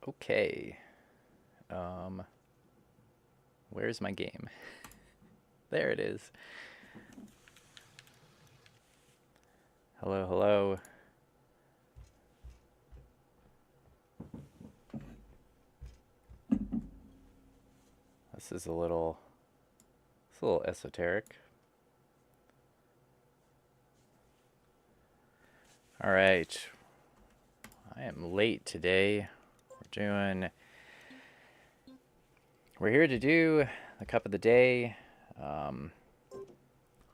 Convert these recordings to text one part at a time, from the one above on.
Okay. Um, where's my game? There it is. Hello, hello. This is it's a little esoteric. All right. I am late today. We're here to do the cup of the day. Um,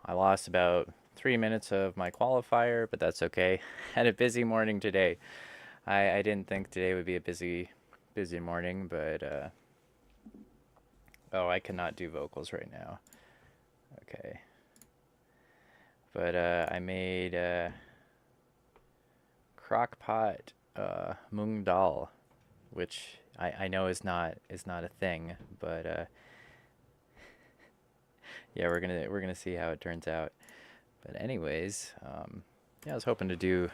I lost about 3 minutes of my qualifier, but that's okay. Had a busy morning today. I didn't think today would be a busy morning, but oh, I cannot do vocals right now. Okay. But I made crock pot mung dal, which I know is not a thing, but yeah, we're gonna see how it turns out. But anyways, yeah, I was hoping to do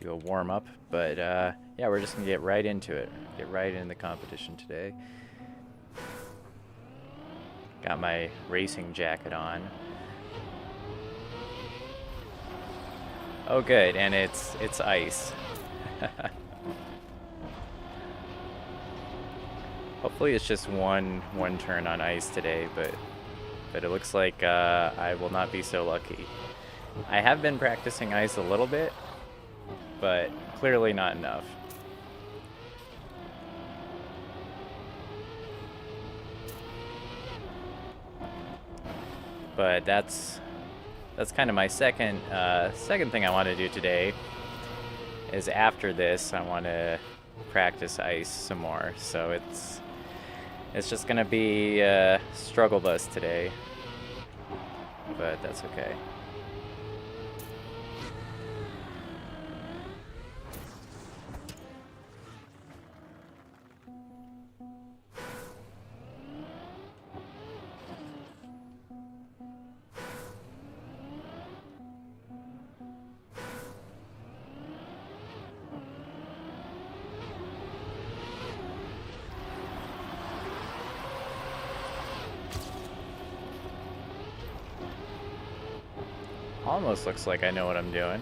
a warm up, but yeah, we're just gonna get right into it. Get right into the competition today. Got my racing jacket on. Oh, good, and it's ice. Hopefully, it's just one turn on ice today, but it looks like I will not be so lucky. I have been practicing ice a little bit, but clearly not enough. But that's kind of my second thing I want to do today. Is after this, I want to practice ice some more. So it's just gonna be a struggle bus today, but that's okay. Almost looks like I know what I'm doing.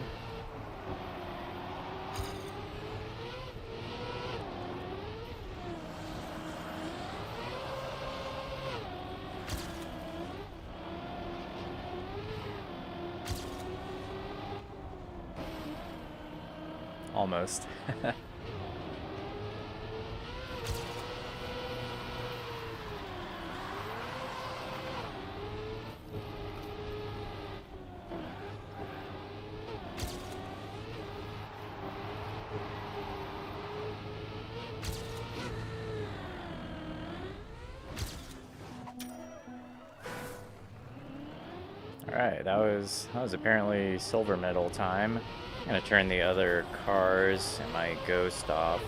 Almost. Alright, that was apparently silver medal time. I'm gonna turn the other cars and my ghost off.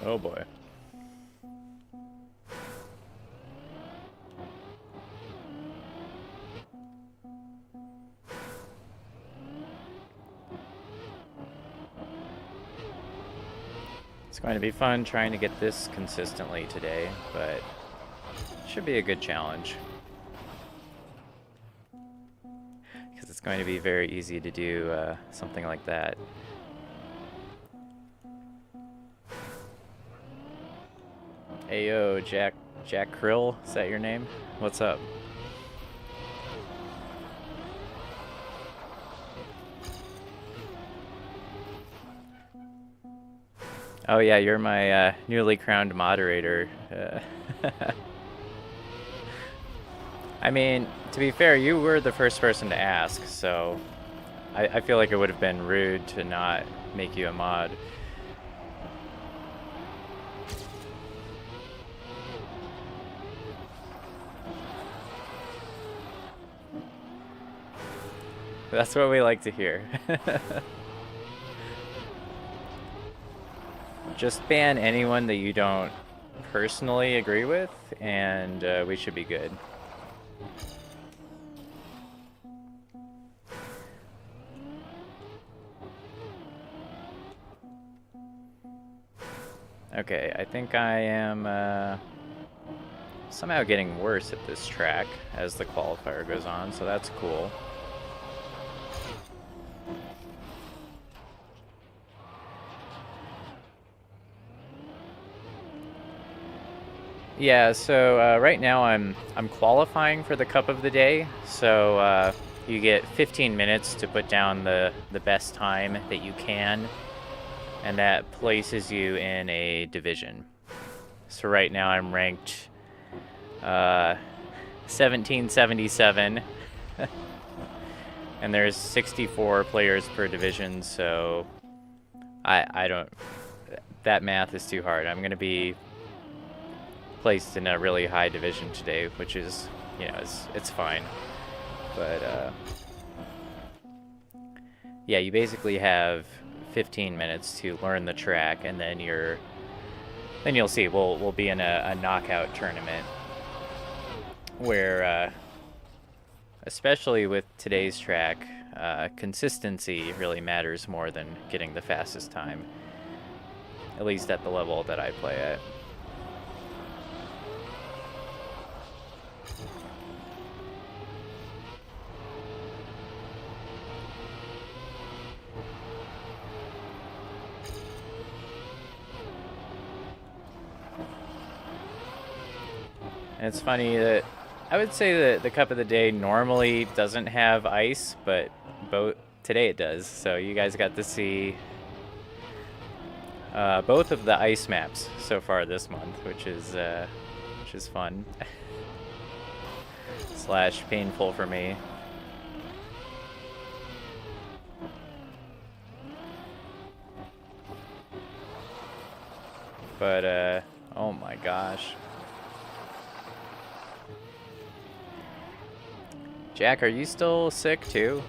Oh boy. It's going to be fun trying to get this consistently today, but it should be a good challenge. Because it's going to be very easy to do something like that. Ayo, Jack Krill, is that your name? What's up? Oh yeah, you're my newly crowned moderator. I mean, to be fair, you were the first person to ask, so I feel like it would have been rude to not make you a mod. That's what we like to hear. Just ban anyone that you don't personally agree with, and we should be good. Okay, I think I am somehow getting worse at this track as the qualifier goes on, so that's cool. Yeah, so right now I'm qualifying for the Cup of the Day, so you get 15 minutes to put down the best time that you can, and that places you in a division. So right now I'm ranked 1777, and there's 64 players per division, so I don't, that math is too hard. I'm going to be placed in a really high division today, which is, you know, it's fine. But yeah, you basically have 15 minutes to learn the track, and then you'll see we'll be in a knockout tournament where especially with today's track, consistency really matters more than getting the fastest time, at least at the level that I play at. And it's funny that I would say that the Cup of the Day normally doesn't have ice, but today it does. So you guys got to see both of the ice maps so far this month, which is fun slash painful for me. But oh my gosh. Jack, are you still sick too?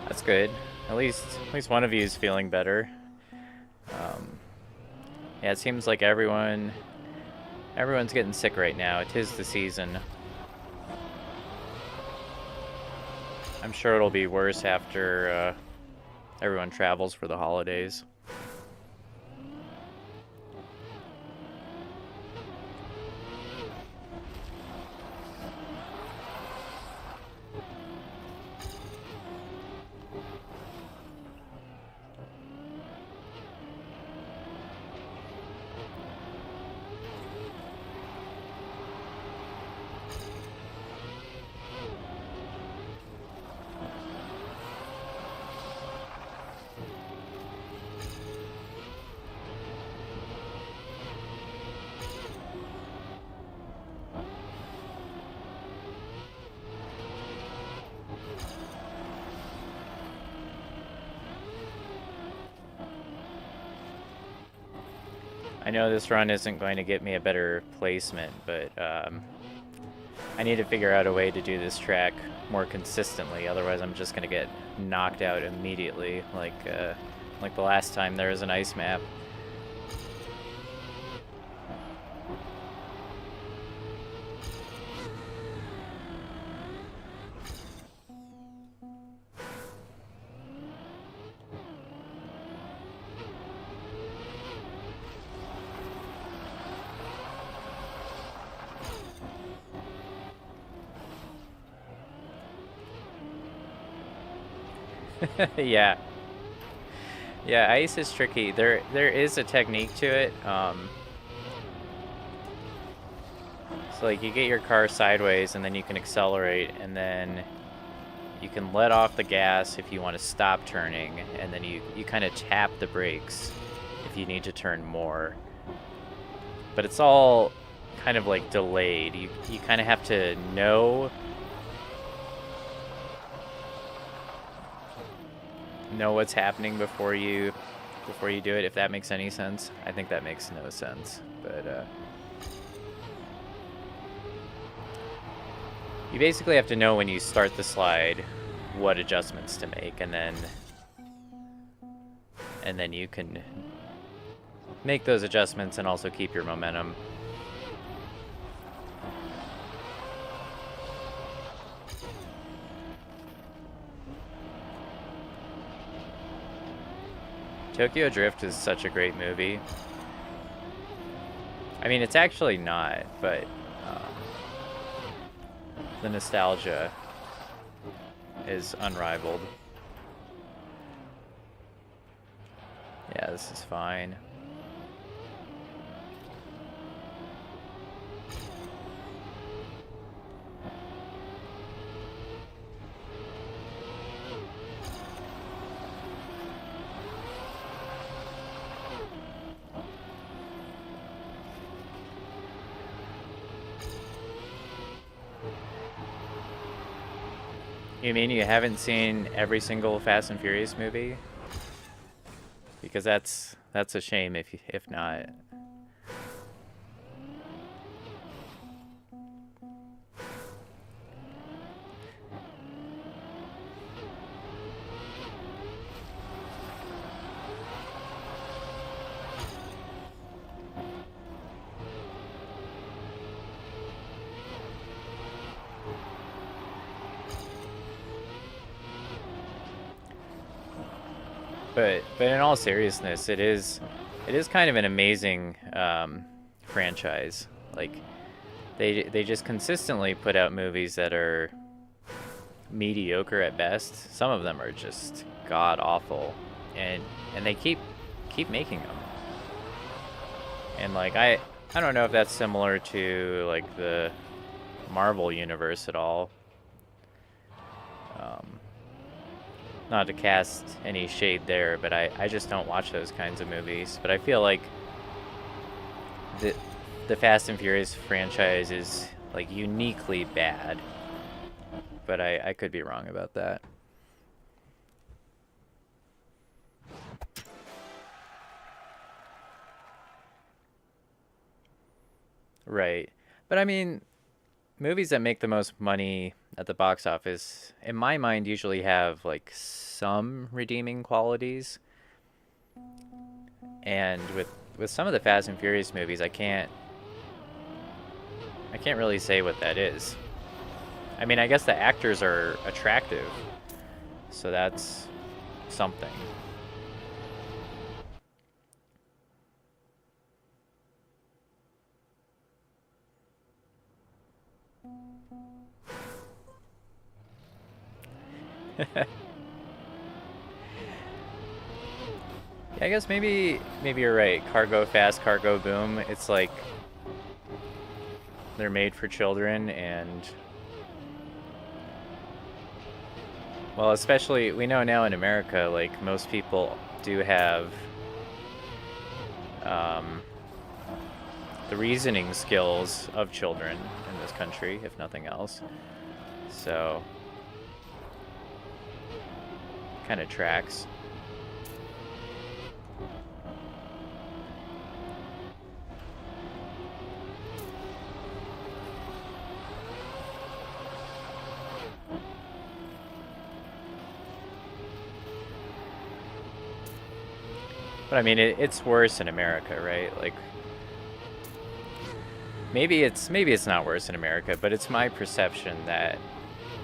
That's good. At least one of you is feeling better. Yeah, it seems like everyone's getting sick right now. It is the season. I'm sure it'll be worse after everyone travels for the holidays. I know this run isn't going to get me a better placement, but I need to figure out a way to do this track more consistently. Otherwise, I'm just going to get knocked out immediately, like the last time there was an ice map. Yeah. Yeah, ice is tricky. There is a technique to it. So like you get your car sideways and then you can accelerate, and then you can let off the gas if you want to stop turning, and then you kind of tap the brakes if you need to turn more. But it's all kind of like delayed. You kind of have to know what's happening before you do it, if that makes any sense. I think that makes no sense, but you basically have to know when you start the slide what adjustments to make, and then you can make those adjustments and also keep your momentum. Tokyo Drift is such a great movie. I mean, it's actually not, but the nostalgia is unrivaled. Yeah, this is fine. You mean you haven't seen every single Fast and Furious movie? Because that's a shame if not. But in all seriousness, it is kind of an amazing franchise. Like they just consistently put out movies that are mediocre at best. Some of them are just god awful, and they keep making them. And like I don't know if that's similar to like the Marvel universe at all. Not to cast any shade there, but I just don't watch those kinds of movies. But I feel like the Fast and Furious franchise is like uniquely bad. But I could be wrong about that. Right. But I mean, movies that make the most money at the box office, in my mind, usually have like some redeeming qualities. And with some of the Fast and Furious movies, I can't really say what that is. I mean, I guess the actors are attractive, so that's something. Yeah, I guess maybe you're right. Cargo fast, cargo boom. It's like they're made for children, and well, especially we know now in America, like most people do have the reasoning skills of children in this country, if nothing else. So kind of tracks. But I mean, it's worse in America, right? Like, maybe it's not worse in America, but it's my perception that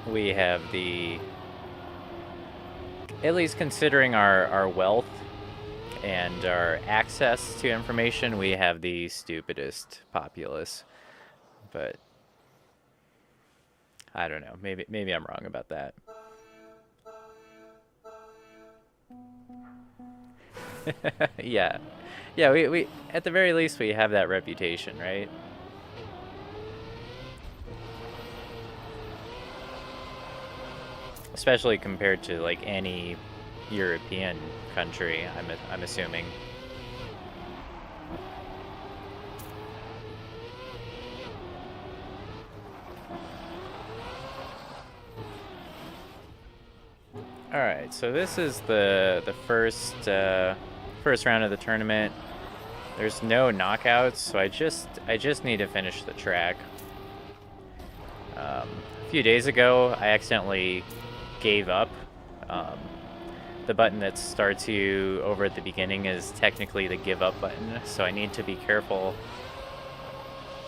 we have the, at least considering our wealth and our access to information, we have the stupidest populace. But I don't know. Maybe I'm wrong about that. Yeah. Yeah, we at the very least we have that reputation, right? especially compared to like any European country, I'm assuming. All right, so this is the first round of the tournament. There's no knockouts, so I just need to finish the track. A few days ago, I accidentally gave up. Um, the button that starts you over at the beginning is technically the give up button, so I need to be careful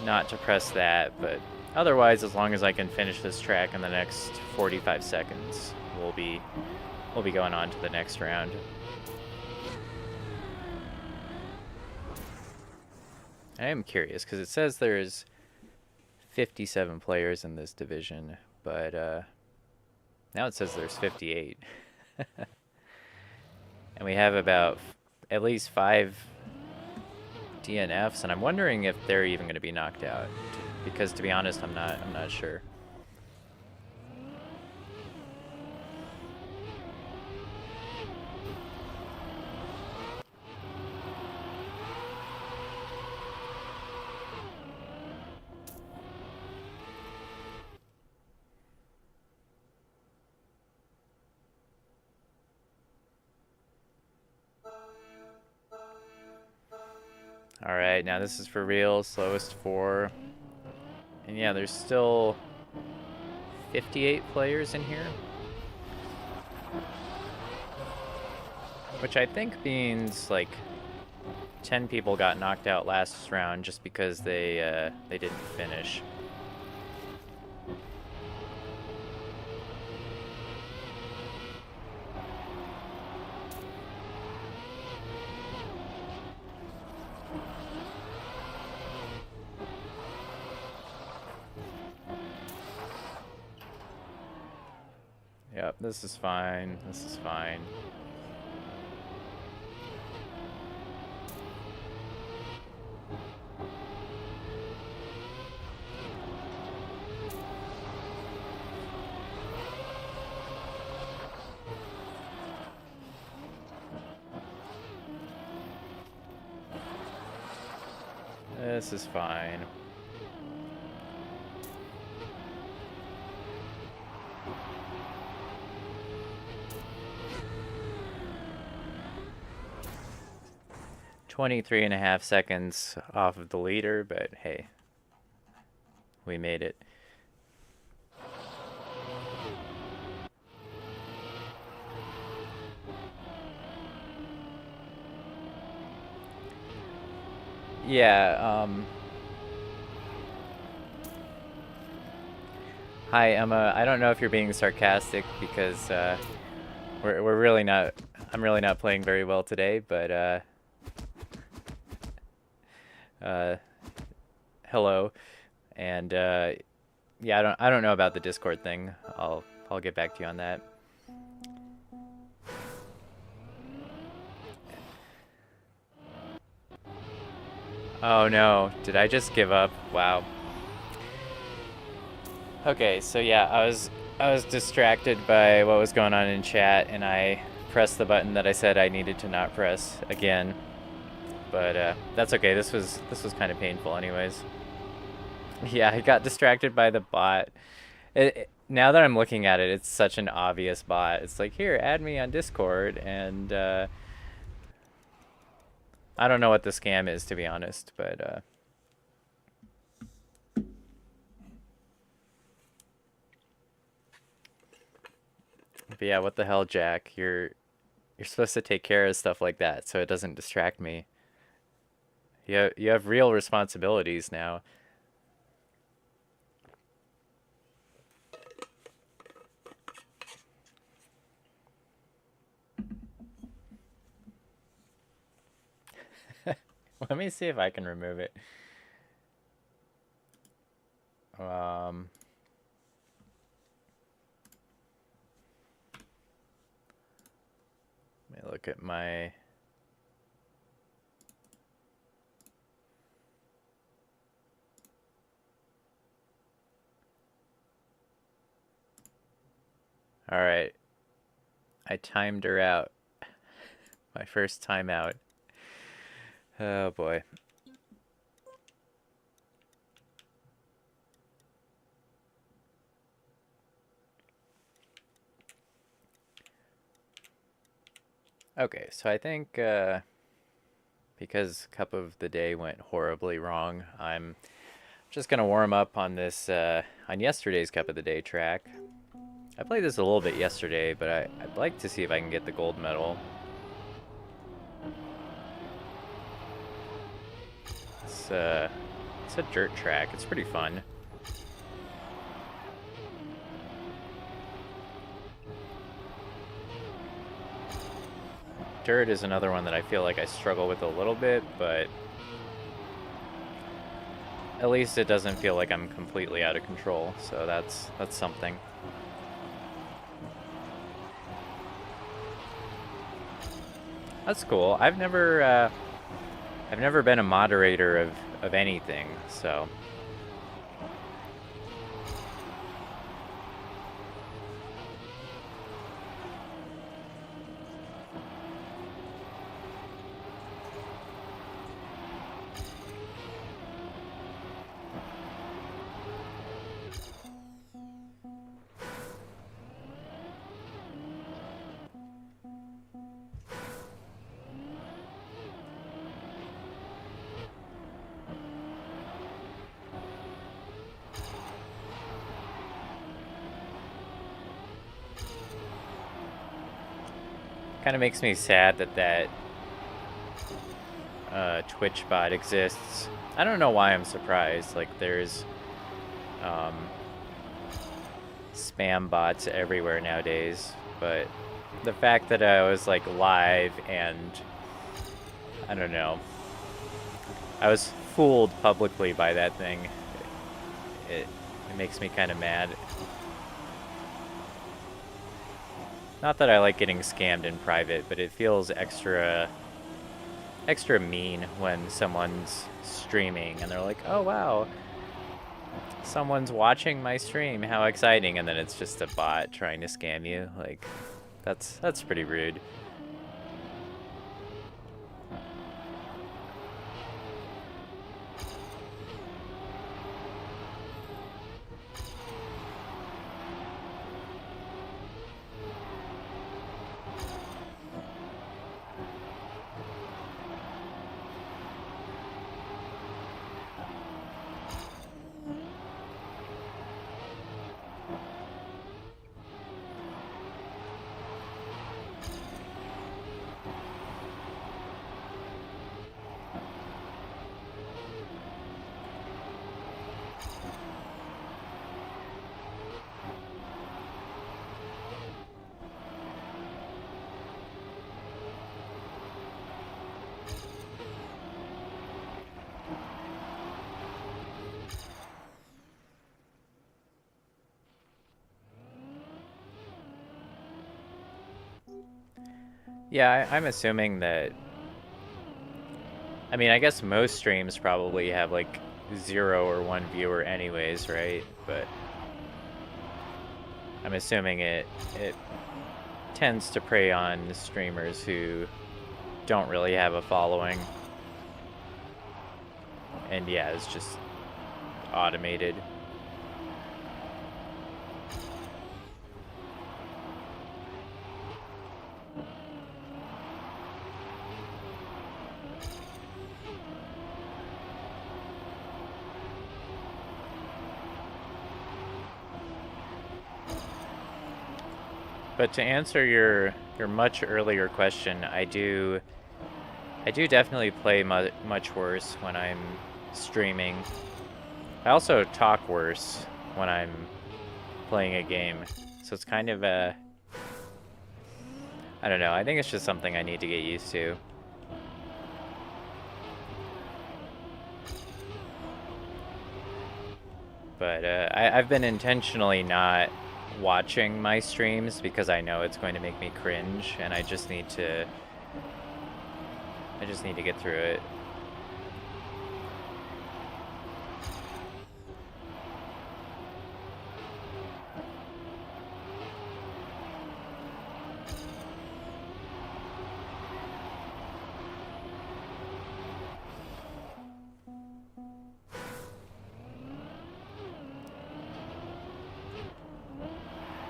not to press that, but otherwise, as long as I can finish this track in the next 45 seconds, we'll be going on to the next round. I am curious because it says there's 57 players in this division, but now it says there's 58. And we have about at least 5 DNFs, and I'm wondering if they're even going to be knocked out. Because to be honest, I'm not sure. Alright, now this is for real, slowest 4. And yeah, there's still 58 players in here. Which I think means like 10 people got knocked out last round just because they didn't finish. Yep, this is fine. This is fine. This is fine. .23.5 seconds off of the leader, but hey, we made it. Yeah, hi Emma, I don't know if you're being sarcastic because we're really not, I'm really not playing very well today, but hello. And yeah, I don't know about the Discord thing. I'll get back to you on that. Oh no, did I just give up? Wow. Okay, so yeah, I was distracted by what was going on in chat, and I pressed the button that I said I needed to not press again. But that's okay. This was kind of painful, anyways. Yeah, I got distracted by the bot. Now that I'm looking at it, it's such an obvious bot. It's like, here, add me on Discord, and I don't know what the scam is, to be honest, but yeah, what the hell, Jack? You're supposed to take care of stuff like that so it doesn't distract me. You have real responsibilities now. Let me see if I can remove it. Let me look at my... All right. I timed her out. My first time out. Oh boy. Okay, so I think because Cup of the Day went horribly wrong, I'm just gonna warm up on this on yesterday's Cup of the Day track. I played this a little bit yesterday, but I'd like to see if I can get the gold medal. It's a dirt track. It's pretty fun. Dirt is another one that I feel like I struggle with a little bit, but at least it doesn't feel like I'm completely out of control, so that's something. That's cool. I've never been a moderator of anything, so kind of makes me sad that Twitch bot exists. I don't know why I'm surprised. Like, there's spam bots everywhere nowadays, but the fact that I was like live and I don't know, I was fooled publicly by that thing. It makes me kind of mad. Not that I like getting scammed in private, but it feels extra mean when someone's streaming and they're like, "Oh wow, someone's watching my stream. How exciting!" And then it's just a bot trying to scam you. Like, that's pretty rude. Yeah, I'm assuming that. I mean, I guess most streams probably have like 0 or 1 viewer anyways, right? But I'm assuming it tends to prey on streamers who don't really have a following. And yeah, it's just automated. But to answer your much earlier question, I do definitely play much worse when I'm streaming. I also talk worse when I'm playing a game. So it's kind of a, I don't know, I think it's just something I need to get used to. But I've been intentionally not watching my streams because I know it's going to make me cringe, and I just need to get through it.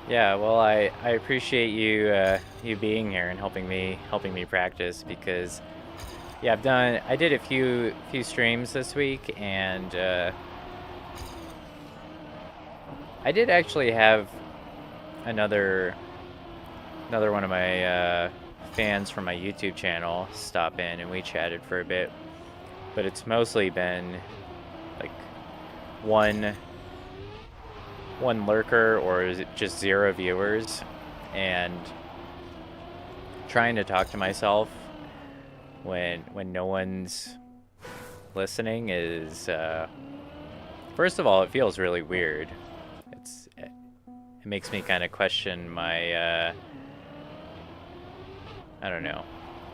Yeah, well, I appreciate you you being here and helping me practice because yeah, I did a few streams this week and I did actually have another another one of my fans from my YouTube channel stop in and we chatted for a bit, but it's mostly been like one one lurker or is it just 0 viewers, and trying to talk to myself when no one's listening is first of all, it feels really weird. It makes me kind of question my I don't know,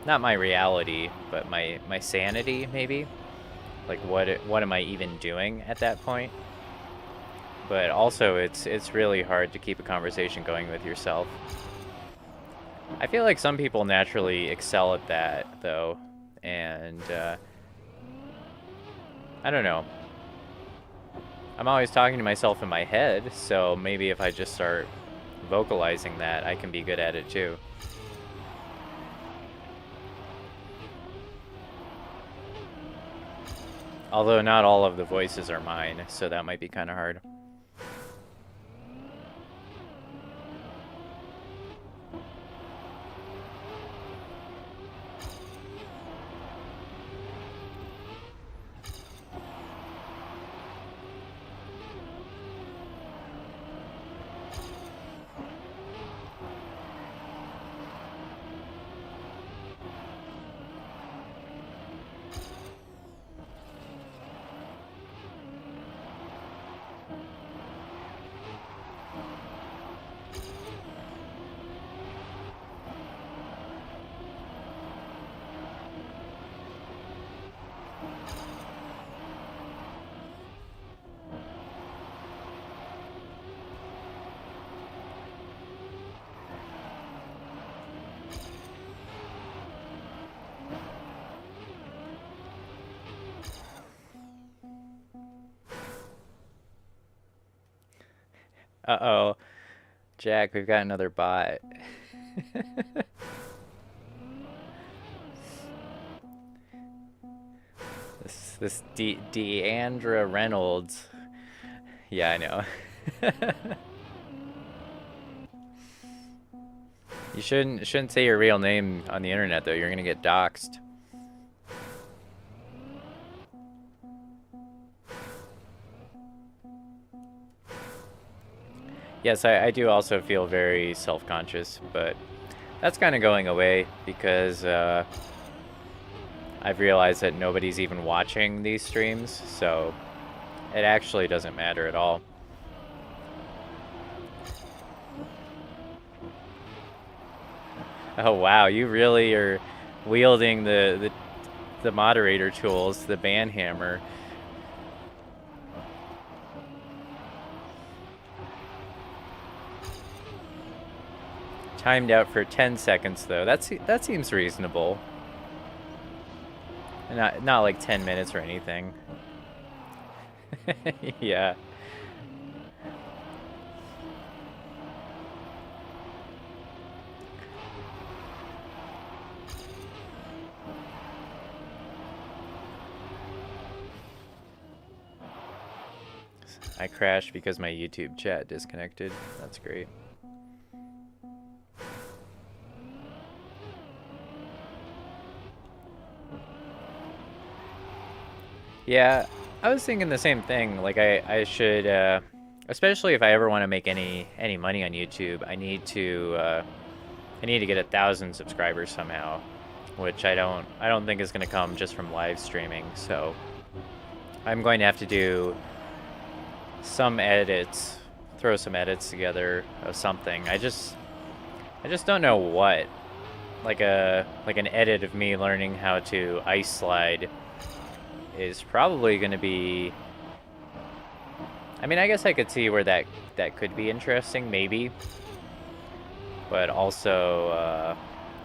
not my reality, but my sanity maybe. Like what am I even doing at that point? But also it's really hard to keep a conversation going with yourself. I feel like some people naturally excel at that though, and I don't know. I'm always talking to myself in my head, so maybe if I just start vocalizing that, I can be good at it too. Although not all of the voices are mine, so that might be kind of hard. Uh-oh. Jack, we've got another bot. This Deandra Reynolds. Yeah, I know. You shouldn't say your real name on the internet though. You're gonna get doxxed. Yes, I do also feel very self-conscious, but that's kind of going away because I've realized that nobody's even watching these streams, so it actually doesn't matter at all. Oh wow, you really are wielding the moderator tools, the ban hammer. Timed out for 10 seconds though. That seems reasonable. Not like 10 minutes or anything. Yeah. I crashed because my YouTube chat disconnected. That's great. Yeah, I was thinking the same thing. Like I should, especially if I ever want to make any money on YouTube, I need to get 1,000 subscribers somehow, which I don't think is gonna come just from live streaming. So I'm going to have to do some edits, throw some edits together of something. I just don't know what. Like an edit of me learning how to ice slide is probably going to be. I mean, I guess I could see where that could be interesting, maybe. But also,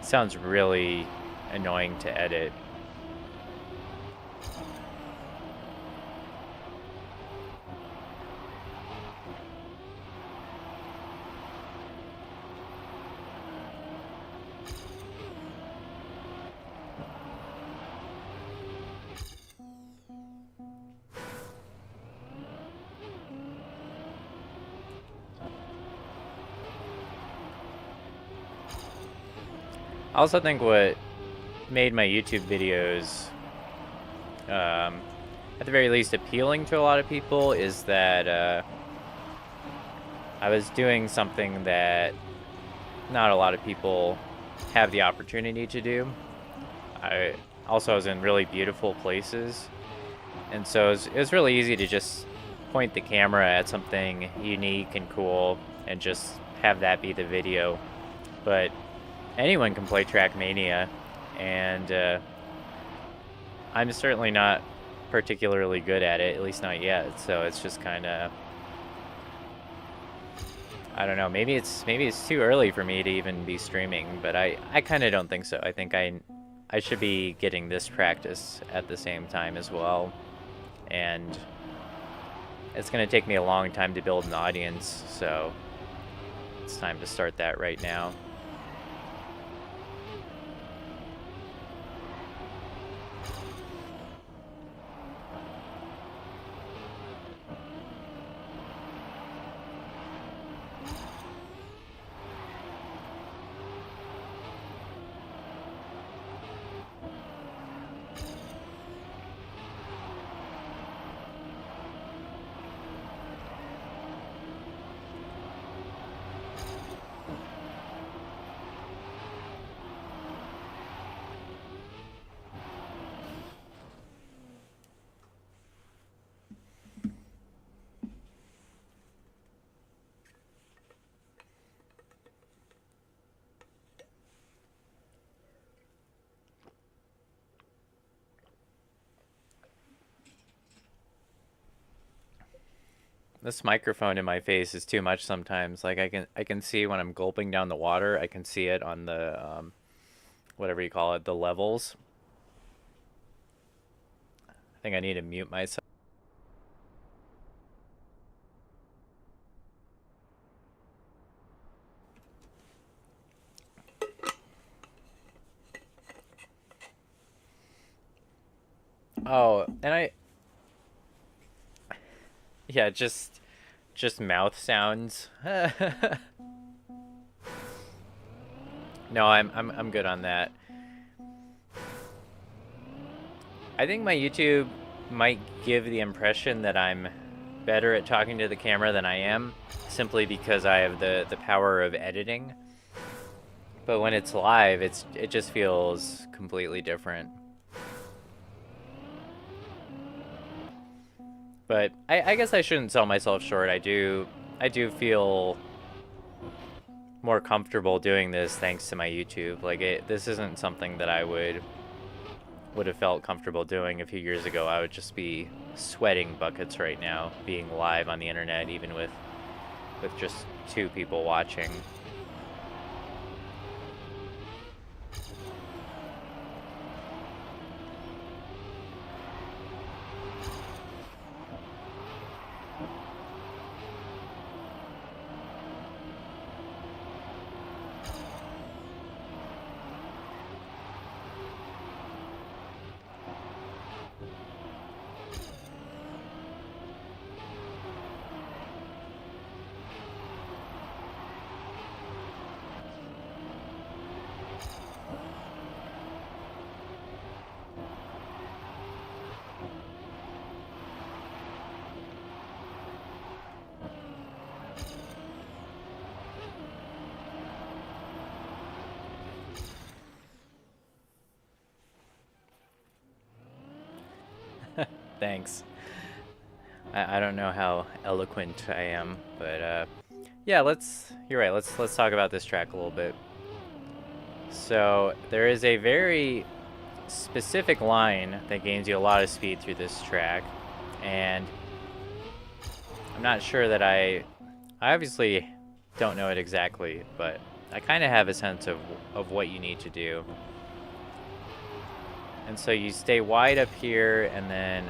sounds really annoying to edit. also think what made my YouTube videos, at the very least, appealing to a lot of people is that I was doing something that not a lot of people have the opportunity to do. I also was in really beautiful places, and so it was really easy to just point the camera at something unique and cool and just have that be the video. But anyone can play Trackmania, and I'm certainly not particularly good at it, at least not yet. So it's just kind of, I don't know. Maybe it's too early for me to even be streaming, but I kind of don't think so. I think I should be getting this practice at the same time as well, and it's gonna take me a long time to build an audience, so it's time to start that right now. This microphone in my face is too much sometimes. Like I can see when I'm gulping down the water. I can see it on the whatever you call it, the levels. I think I need to mute myself. Oh, and yeah, just mouth sounds. No, I'm good on that. I think my YouTube might give the impression that I'm better at talking to the camera than I am, simply because I have the power of editing. But when it's live, it just feels completely different. But I guess I shouldn't sell myself short. I do feel more comfortable doing this thanks to my YouTube. Like this isn't something that I would have felt comfortable doing a few years ago. I would just be sweating buckets right now, being live on the internet, even with just 2 people watching. Thanks. I don't know how eloquent I am, but yeah, you're right. Let's talk about this track a little bit. So there is a very specific line that gains you a lot of speed through this track, and I'm not sure that I obviously don't know it exactly, but I kind of have a sense of what you need to do. And so you stay wide up here, and then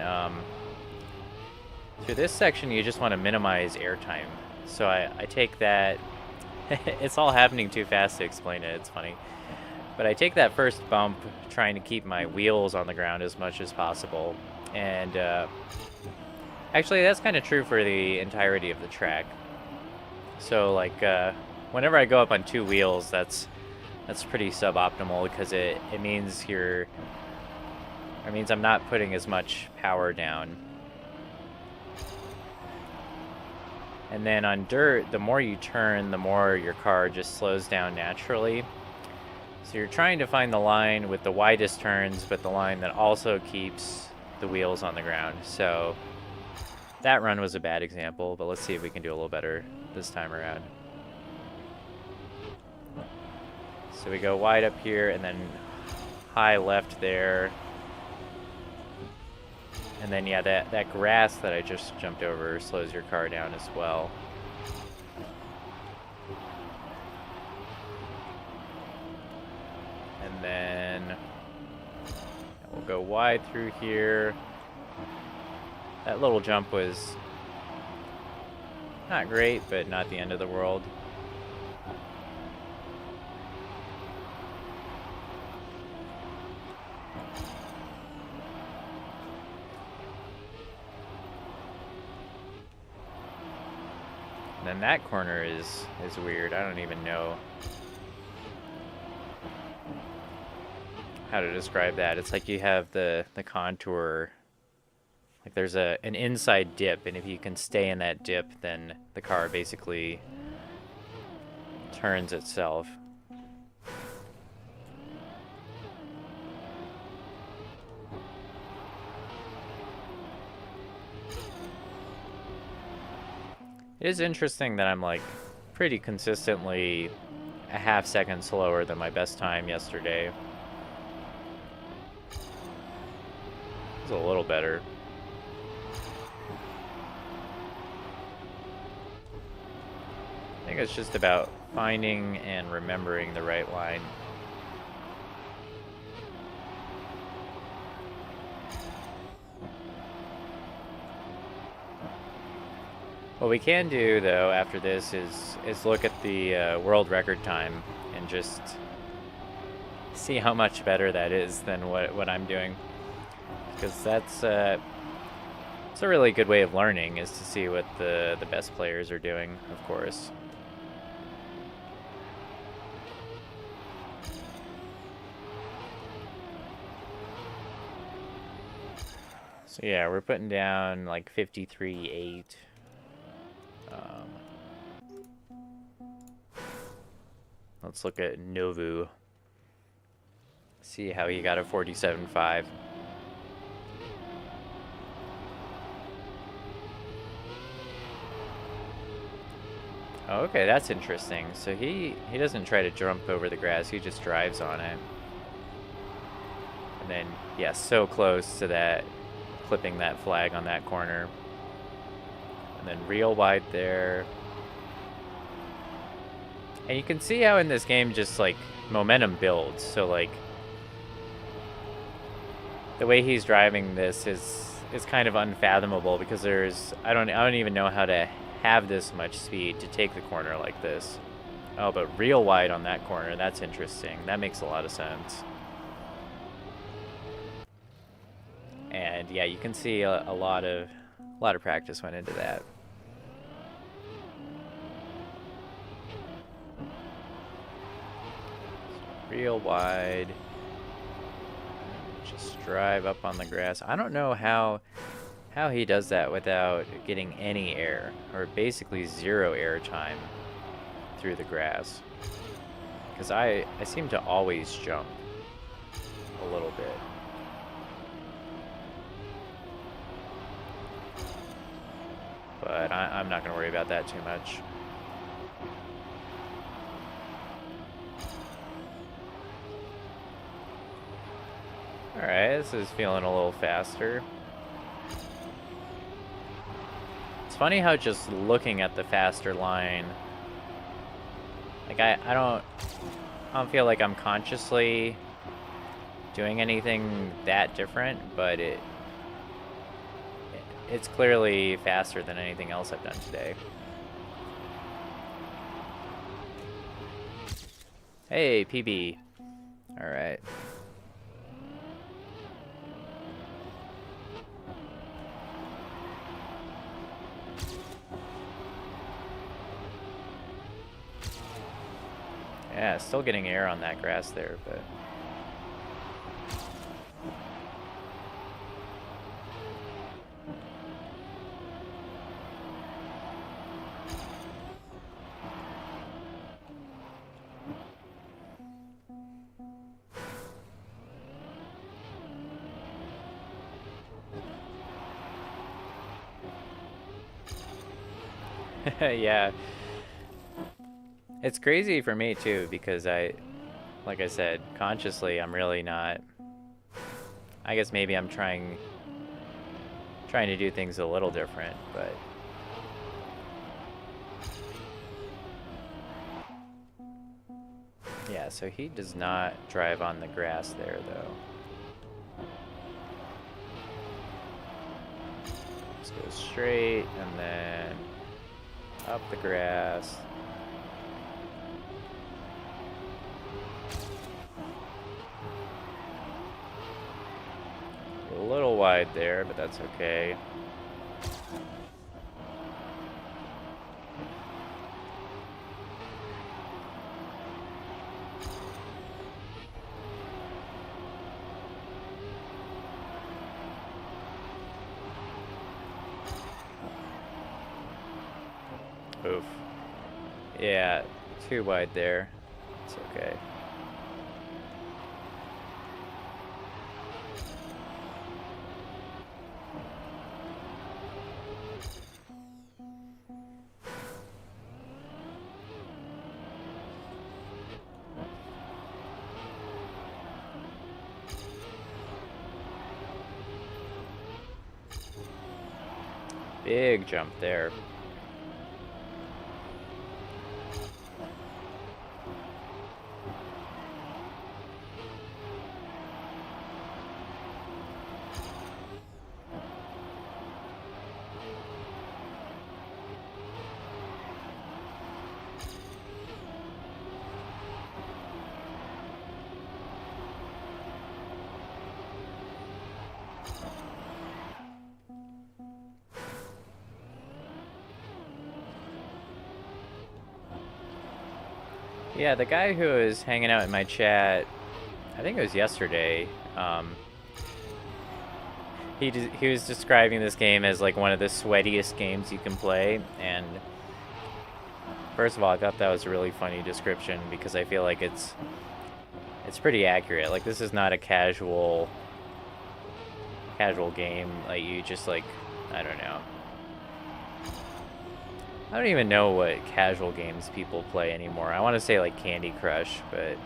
through this section you just want to minimize airtime. So I take that, it's all happening too fast to explain it, it's funny. But I take that first bump, trying to keep my wheels on the ground as much as possible. And actually that's kind of true for the entirety of the track. So like whenever I go up on 2 wheels, that's That's pretty suboptimal because it means I'm not putting as much power down. And then on dirt, the more you turn, the more your car just slows down naturally. So you're trying to find the line with the widest turns, but the line that also keeps the wheels on the ground. So that run was a bad example, but let's see if we can do a little better this time around. So we go wide up here and then high left there. And then, yeah, that grass that I just jumped over slows your car down as well. And then we'll go wide through here. That little jump was not great, but not the end of the world. And then that corner is weird. I don't even know how to describe that. It's like you have the contour, like there's an inside dip, and if you can stay in that dip, then the car basically turns itself. It is interesting that I'm like pretty consistently a half second slower than my best time yesterday. It's a little better. I think it's just about finding and remembering the right line. What we can do, though, after this is look at the world record time and just see how much better that is than what I'm doing. Because that's it's a really good way of learning, is to see what the best players are doing, of course. So yeah, we're putting down like 53.8. Let's look at Novu. See how he got a 47.5. Oh, okay, that's interesting. So he doesn't try to jump over the grass, he just drives on it. And then, yeah, so close to that, clipping that flag on that corner. And then real wide there. And you can see how in this game just like momentum builds. So like the way he's driving this is kind of unfathomable, because I don't even know how to have this much speed to take the corner like this. Oh, but real wide on that corner, that's interesting. That makes a lot of sense. And yeah, you can see a lot of practice went into that. Real wide. Just drive up on the grass. I don't know how he does that without getting any air, or basically zero air time through the grass. Because I seem to always jump a little bit. But I'm not going to worry about that too much. Alright, this is feeling a little faster. It's funny how just looking at the faster line, like I don't feel like I'm consciously doing anything that different, but it's clearly faster than anything else I've done today. Hey, PB. Alright. Yeah, still getting air on that grass there, but... yeah. It's crazy for me too, because like I said, consciously I'm really not... I guess maybe I'm trying to do things a little different, but... Yeah, so he does not drive on the grass there, though. Just go straight, and then up the grass. A little wide there, but that's okay. Oof. Yeah, too wide there. It's okay. Big jump there. Yeah, the guy who was hanging out in my chat, I think it was yesterday, he was describing this game as like one of the sweatiest games you can play, and first of all, I thought that was a really funny description because I feel like it's pretty accurate. Like, this is not a casual game. Like, you just like, I don't know. I don't even know what casual games people play anymore. I want to say like Candy Crush, but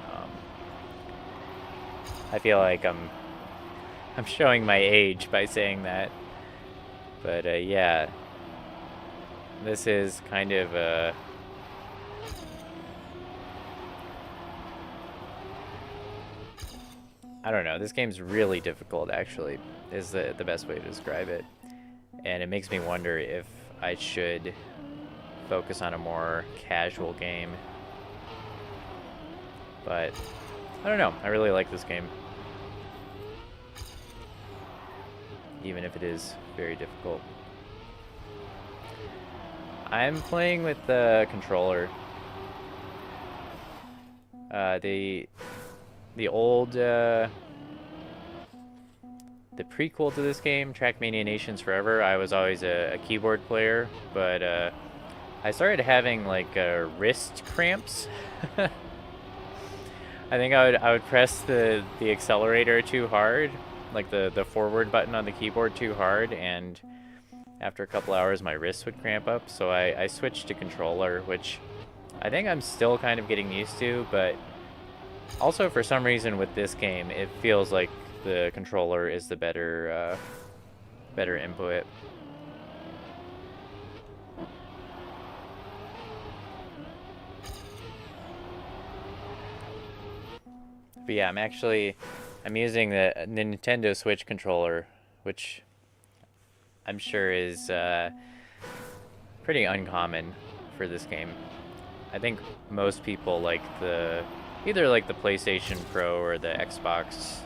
I feel like I'm showing my age by saying that. But yeah, this is kind of a... I don't know, this game's really difficult, actually, is the best way to describe it. And it makes me wonder if I should focus on a more casual game. But I don't know, I really like this game, even if it is very difficult. I'm playing with the controller. The old the prequel to this game, Trackmania Nations Forever, I was always a keyboard player, but I started having like wrist cramps. I think I would press the accelerator too hard, like the forward button on the keyboard too hard, and after a couple hours my wrists would cramp up, so I switched to controller, which I think I'm still kind of getting used to, but also for some reason with this game it feels like the controller is the better input. But yeah, I'm using the Nintendo Switch controller, which I'm sure is pretty uncommon for this game. I think most people like either like the PlayStation Pro or the Xbox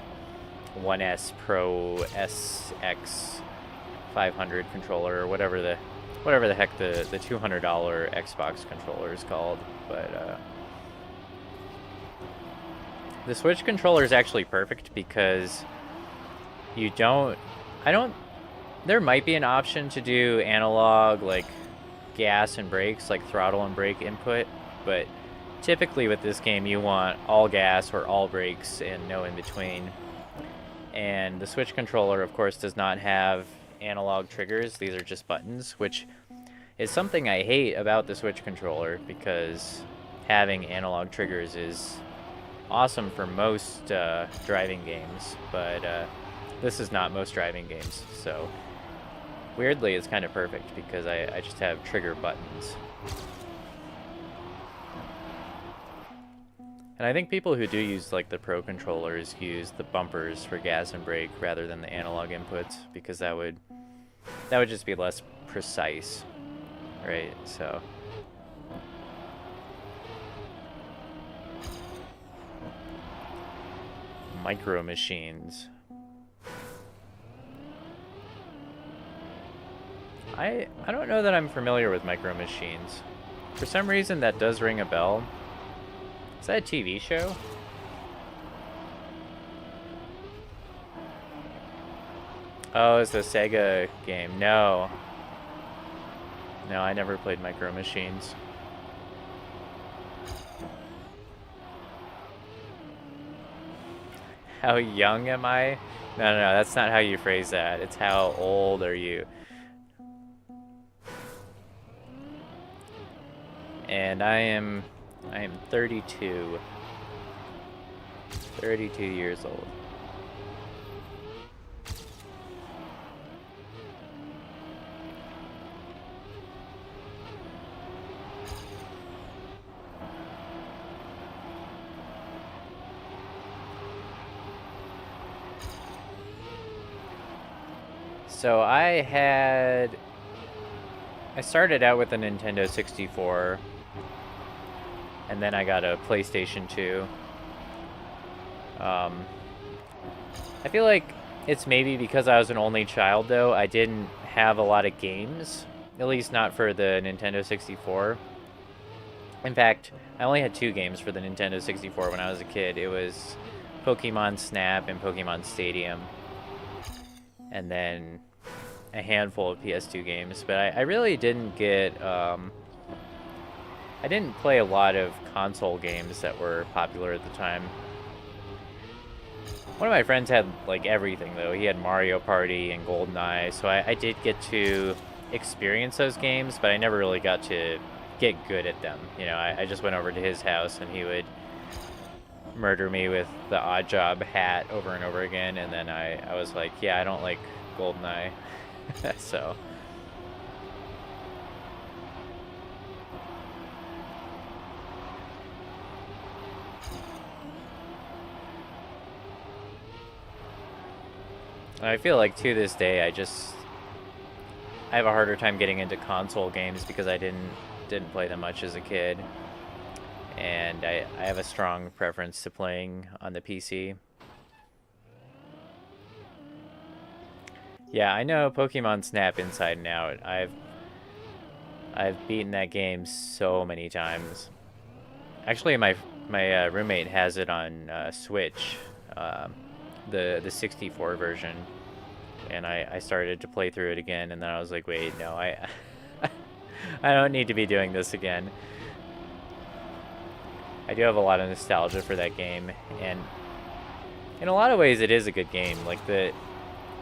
One S Pro SX 500 controller, or whatever the heck the $200 Xbox controller is called. But The Switch controller is actually perfect because you don't... I don't... There might be an option to do analog, like, gas and brakes, like throttle and brake input, but typically with this game you want all gas or all brakes and no in between. And the Switch controller, of course, does not have analog triggers. These are just buttons, which is something I hate about the Switch controller, because having analog triggers is awesome for most driving games, but this is not most driving games, so weirdly it's kind of perfect because I just have trigger buttons. And I think people who do use like the Pro controllers use the bumpers for gas and brake rather than the analog inputs, because that would just be less precise, right? So Micro Machines. I don't know that I'm familiar with Micro Machines. For some reason that does ring a bell. Is that a TV show? Oh, it's a Sega game. No. No, I never played Micro Machines. How young am I? No, that's not how you phrase that. It's how old are you? And I am 32. 32 years old. So I started out with a Nintendo 64, and then I got a PlayStation 2. I feel like it's maybe because I was an only child, though, I didn't have a lot of games, at least not for the Nintendo 64. In fact, I only had 2 games for the Nintendo 64 when I was a kid. It was Pokemon Snap and Pokemon Stadium, and then a handful of PS2 games. But I really didn't get... I didn't play a lot of console games that were popular at the time. One of my friends had, like, everything, though. He had Mario Party and GoldenEye, so I did get to experience those games, but I never really got to get good at them. You know, I just went over to his house, and he would murder me with the Odd Job hat over and over again, and then I was like, yeah, I don't like GoldenEye. So... I feel like to this day I have a harder time getting into console games because I didn't play them much as a kid, and I have a strong preference to playing on the PC. Yeah, I know Pokemon Snap inside and out. I've beaten that game so many times. Actually, my roommate has it on Switch, the 64 version, and I started to play through it again, and then I was like, wait, no, I don't need to be doing this again. I do have a lot of nostalgia for that game, and in a lot of ways it is a good game. Like,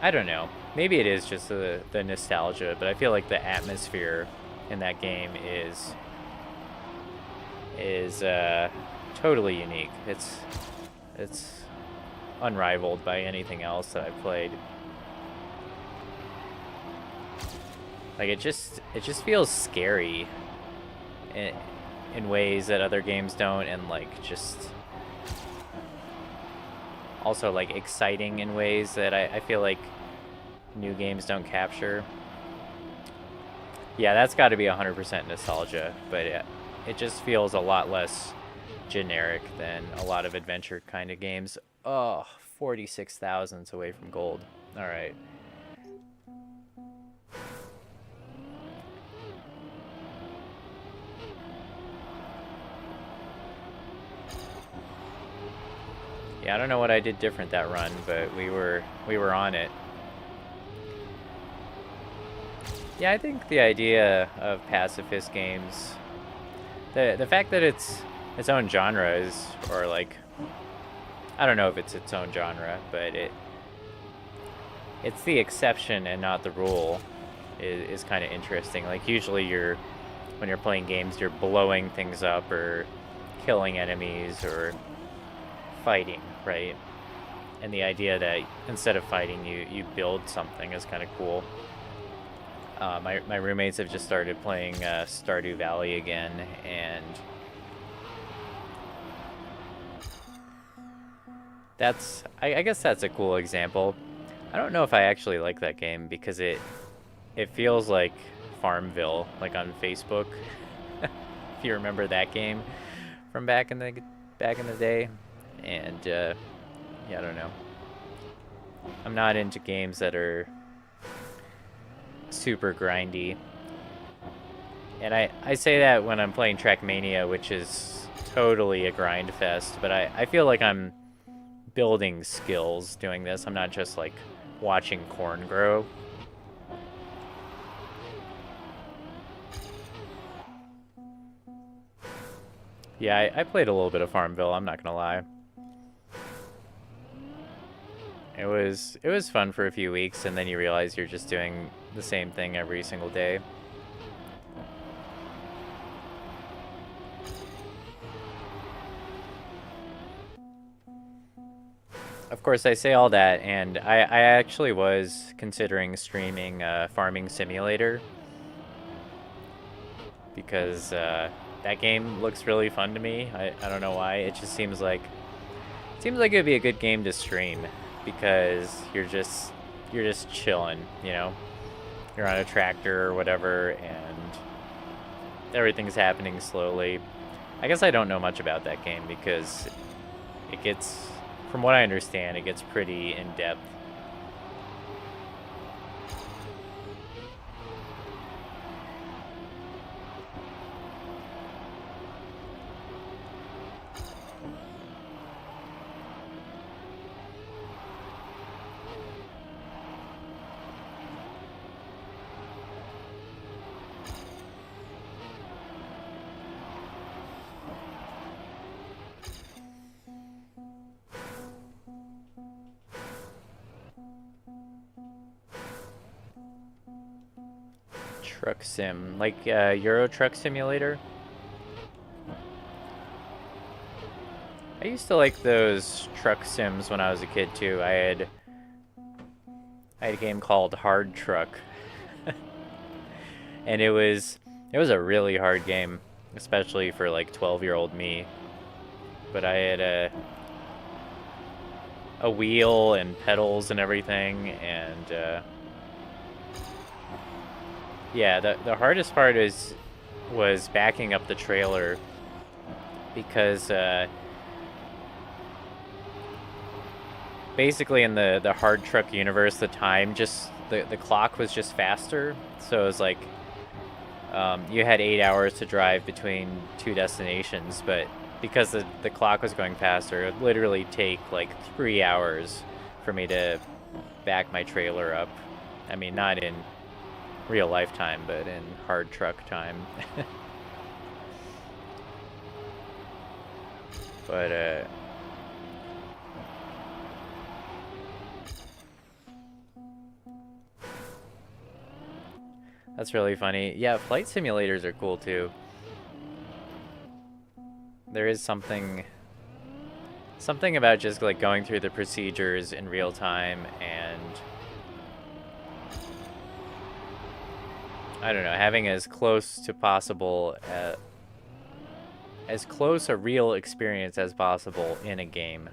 I don't know, maybe it is just the nostalgia, but I feel like the atmosphere in that game is totally unique. It's unrivaled by anything else that I've played. Like, it just feels scary in ways that other games don't, and like just also like exciting in ways that I feel like new games don't capture. Yeah, that's got to be 100% nostalgia, but it just feels a lot less generic than a lot of adventure kind of games. Oh, 46 thousandths away from gold. All right. Yeah, I don't know what I did different that run, but we were on it. Yeah, I think the idea of pacifist games, the fact that it's its own genre is, or like, I don't know if it's its own genre, but it's the exception and not the rule is kind of interesting. Like usually when you're playing games, you're blowing things up or killing enemies or fighting, right? And the idea that instead of fighting, you build something is kind of cool. My roommates have just started playing Stardew Valley again, and I guess that's a cool example. I don't know if I actually like that game because it feels like Farmville, like on Facebook. If you remember that game from back in the day, and yeah, I don't know. I'm not into games that are super grindy. And I say that when I'm playing Trackmania, which is totally a grind fest, but I feel like I'm building skills doing this. I'm not just like watching corn grow. Yeah, I played a little bit of Farmville, I'm not gonna lie. It was fun for a few weeks, and then you realize you're just doing the same thing every single day. Of course, I say all that, and I actually was considering streaming Farming Simulator because that game looks really fun to me. I don't know why. It just seems like it'd be a good game to stream because you're just chilling, you know. You're on a tractor or whatever, and everything's happening slowly. I guess I don't know much about that game because it gets, from what I understand, it gets pretty in depth. Truck sim, like Euro Truck Simulator. I used to like those truck sims when I was a kid too. I had a game called Hard Truck, and it was a really hard game, especially for like 12-year-old me. But I had a wheel and pedals and everything, and yeah, the hardest part was backing up the trailer because basically in the hard truck universe, the time just the clock was just faster, so it was like you had 8 hours to drive between two destinations, but because the clock was going faster, it would literally take like 3 hours for me to back my trailer up. I mean, not in real life time, but in hard truck time. But that's really funny. Yeah, flight simulators are cool too. There is something about just like going through the procedures in real time, and I don't know, having as close to possible as close a real experience as possible in a game.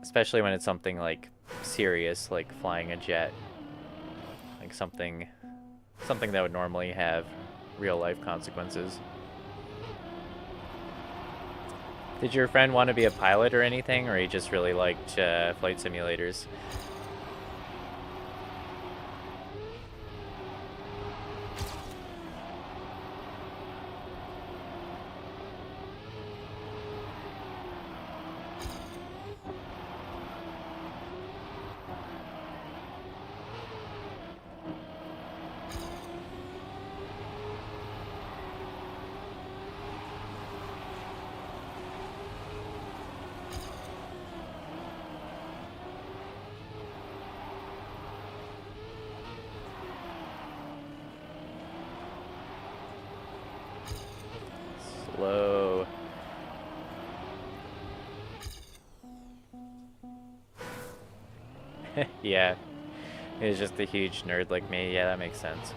Especially when it's something like serious, like flying a jet. Like something that would normally have real life consequences. Did your friend want to be a pilot or anything, or he just really liked flight simulators? Yeah, he's just a huge nerd like me. Yeah, that makes sense.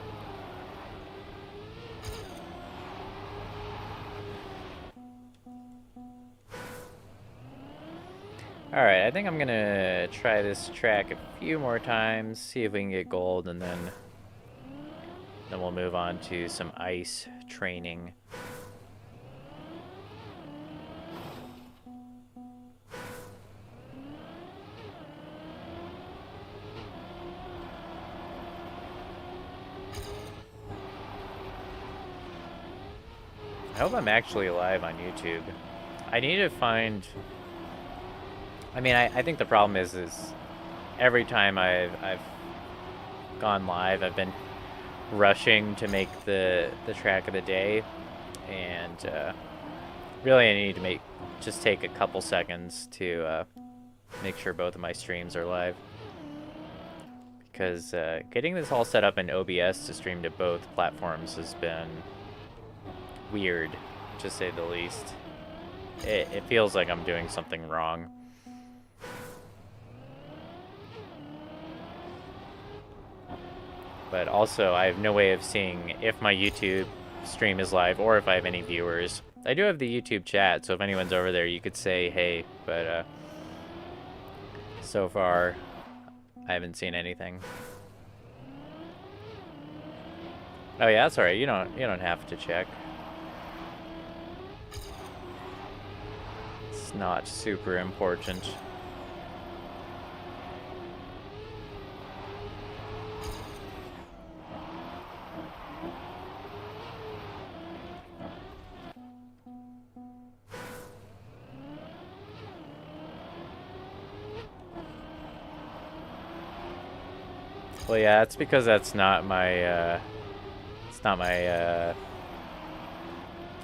Alright, I think I'm gonna try this track a few more times, see if we can get gold, and then we'll move on to some ice training. I hope I'm actually live on YouTube. I need to find... I mean, I think the problem is every time I've gone live, I've been rushing to make the track of the day, and really I need to just take a couple seconds to make sure both of my streams are live, because getting this all set up in OBS to stream to both platforms has been weird, to say the least. It feels like I'm doing something wrong. But also, I have no way of seeing if my YouTube stream is live or if I have any viewers. I do have the YouTube chat, so if anyone's over there, you could say hey, but so far, I haven't seen anything. Oh yeah, that's alright. You don't have to check. It's not super important. Well, yeah, it's because that's not my, it's not my,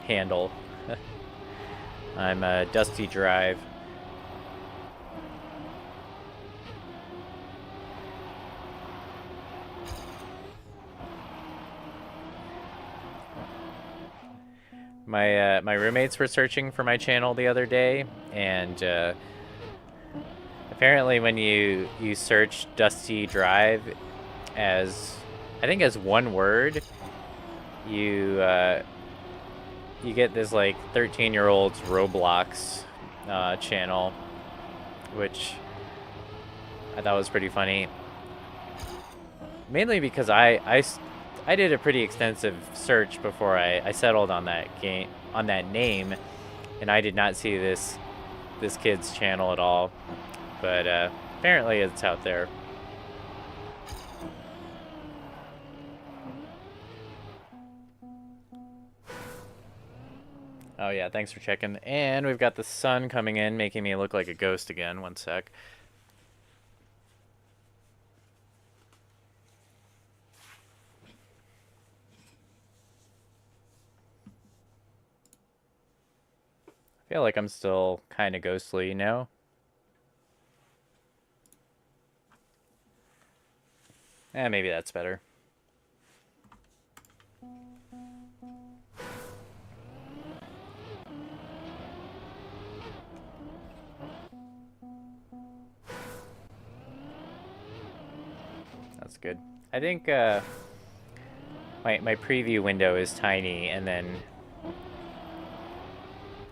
handle. I'm Dusty Drive. My roommates were searching for my channel the other day, and apparently when you search Dusty Drive as, I think as one word, you get this like 13-year-old's Roblox channel, which I thought was pretty funny. Mainly because I did a pretty extensive search before I settled on that name, and I did not see this kid's channel at all. But apparently it's out there. Oh yeah, thanks for checking. And we've got the sun coming in, making me look like a ghost again. One sec. I feel like I'm still kind of ghostly, you know? Maybe that's better. That's good. I think my preview window is tiny, and then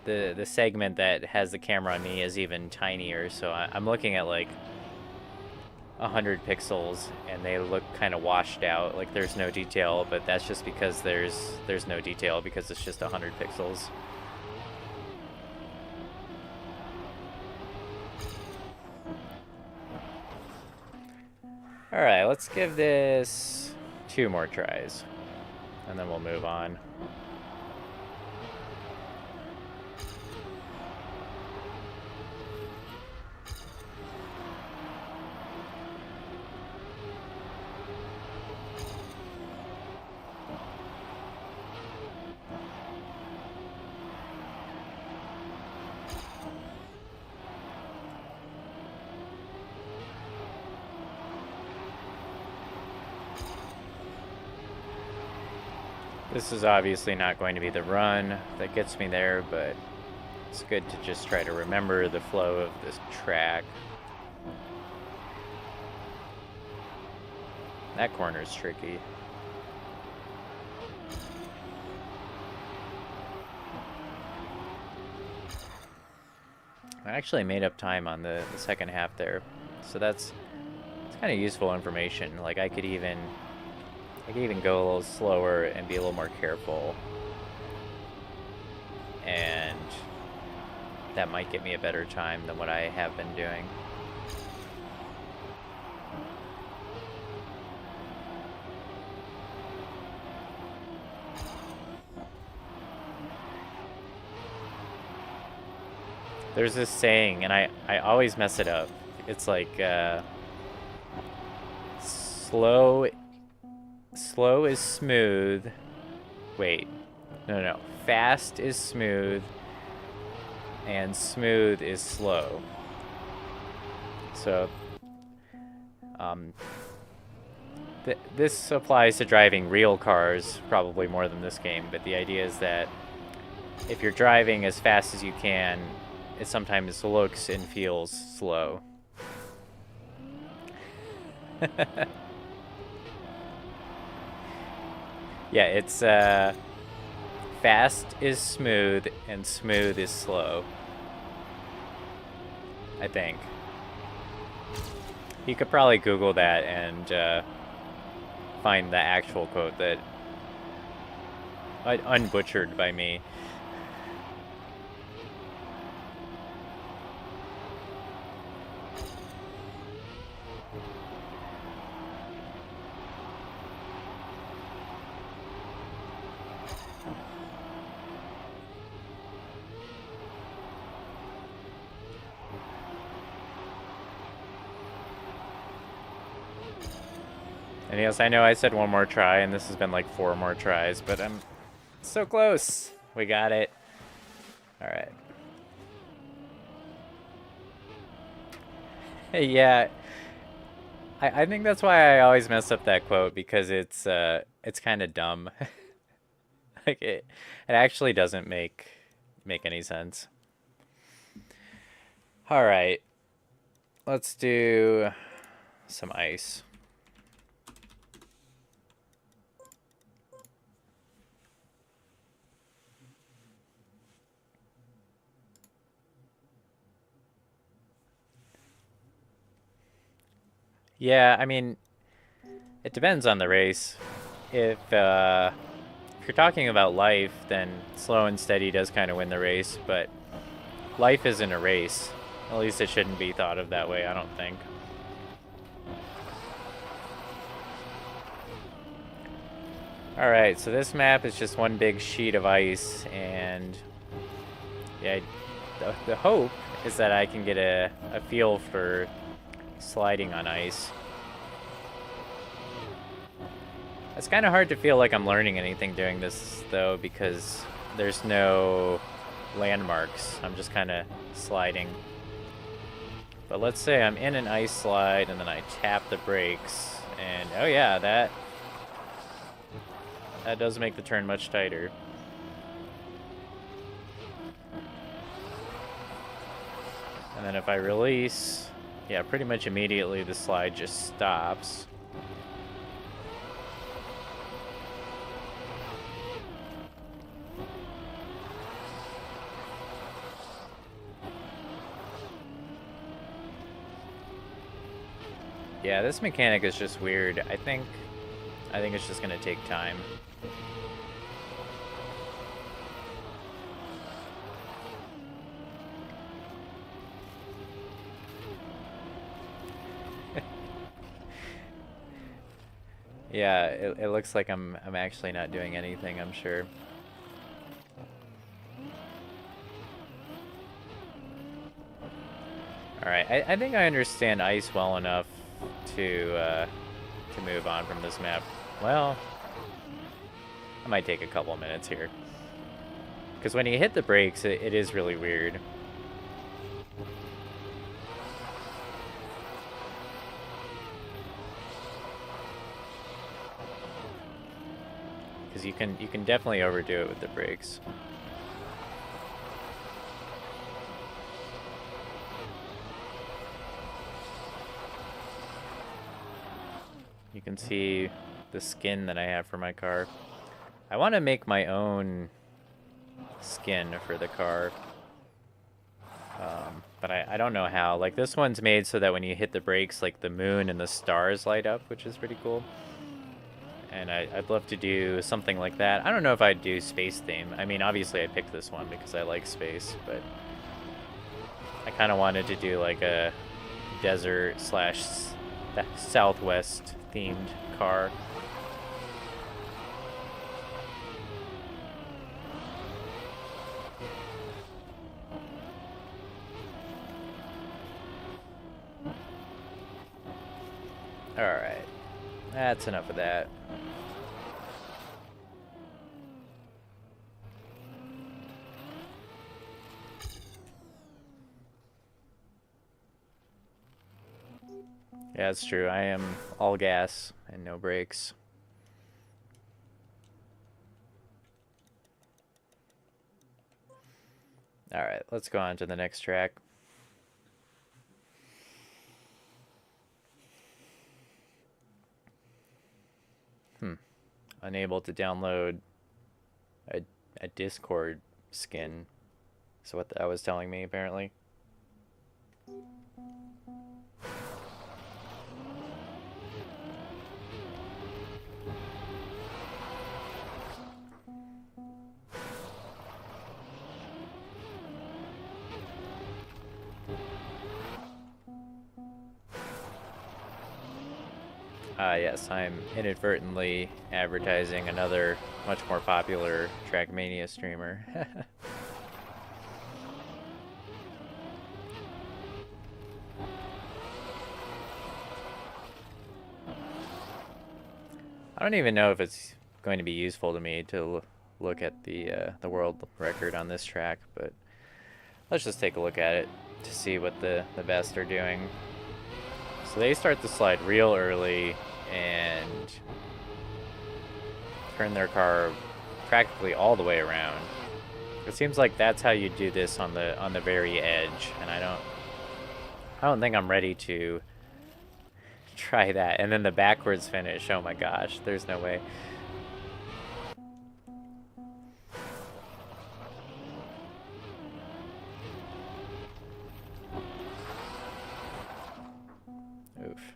the segment that has the camera on me is even tinier, so I'm looking at like 100 pixels, and they look kind of washed out, like there's no detail, but that's just because there's no detail because it's just 100 pixels. Alright, let's give this 2 more tries, and then we'll move on. This is obviously not going to be the run that gets me there, but it's good to just try to remember the flow of this track. That corner's tricky. I actually made up time on the second half there, so that's kind of useful information. Like I could even go a little slower and be a little more careful, and that might get me a better time than what I have been doing. There's this saying, and I always mess it up. It's like, slow is smooth. Wait, no. Fast is smooth, and smooth is slow. So, this applies to driving real cars probably more than this game, but the idea is that if you're driving as fast as you can, it sometimes looks and feels slow. Yeah, it's fast is smooth and smooth is slow, I think. You could probably Google that and find the actual quote that unbutchered by me. And yes, I know I said one more try, and this has been like 4 more tries, but I'm so close. We got it. All right. Hey, yeah. I think that's why I always mess up that quote, because it's kind of dumb. Like it actually doesn't make any sense. All right. Let's do some ice. Yeah, I mean, it depends on the race. If you're talking about life, then slow and steady does kind of win the race, but life isn't a race. At least it shouldn't be thought of that way, I don't think. Alright, so this map is just one big sheet of ice, and yeah, the hope is that I can get a feel for sliding on ice. It's kind of hard to feel like I'm learning anything doing this, though, because there's no landmarks. I'm just kind of sliding. But let's say I'm in an ice slide, and then I tap the brakes, and oh yeah, that does make the turn much tighter. And then if I release, yeah, pretty much immediately the slide just stops. Yeah, this mechanic is just weird. I think it's just gonna take time. Yeah, it looks like I'm actually not doing anything, I'm sure. Alright, I think I understand ice well enough to move on from this map. Well, I might take a couple of minutes here. Because when you hit the brakes, it is really weird. Because you can definitely overdo it with the brakes. You can see the skin that I have for my car. I want to make my own skin for the car. But I don't know how. Like, this one's made so that when you hit the brakes, like, the moon and the stars light up, which is pretty cool. And I'd love to do something like that. I don't know if I'd do space theme. I mean, obviously I picked this one because I like space, but I kind of wanted to do like a desert slash Southwest themed car. Alright, that's enough of that. Yeah, it's true. I am all gas and no brakes. Alright, let's go on to the next track. Unable to download a Discord skin. So what that was telling me, apparently. Yes, I'm inadvertently advertising another much more popular Trackmania streamer. I don't even know if it's going to be useful to me to look at the world record on this track, but let's just take a look at it to see what the best are doing. So they start the slide real early and turn their car practically all the way around. It seems like that's how you do this on the very edge, and I don't think I'm ready to try that. And then the backwards finish, oh my gosh, there's no way. Oof.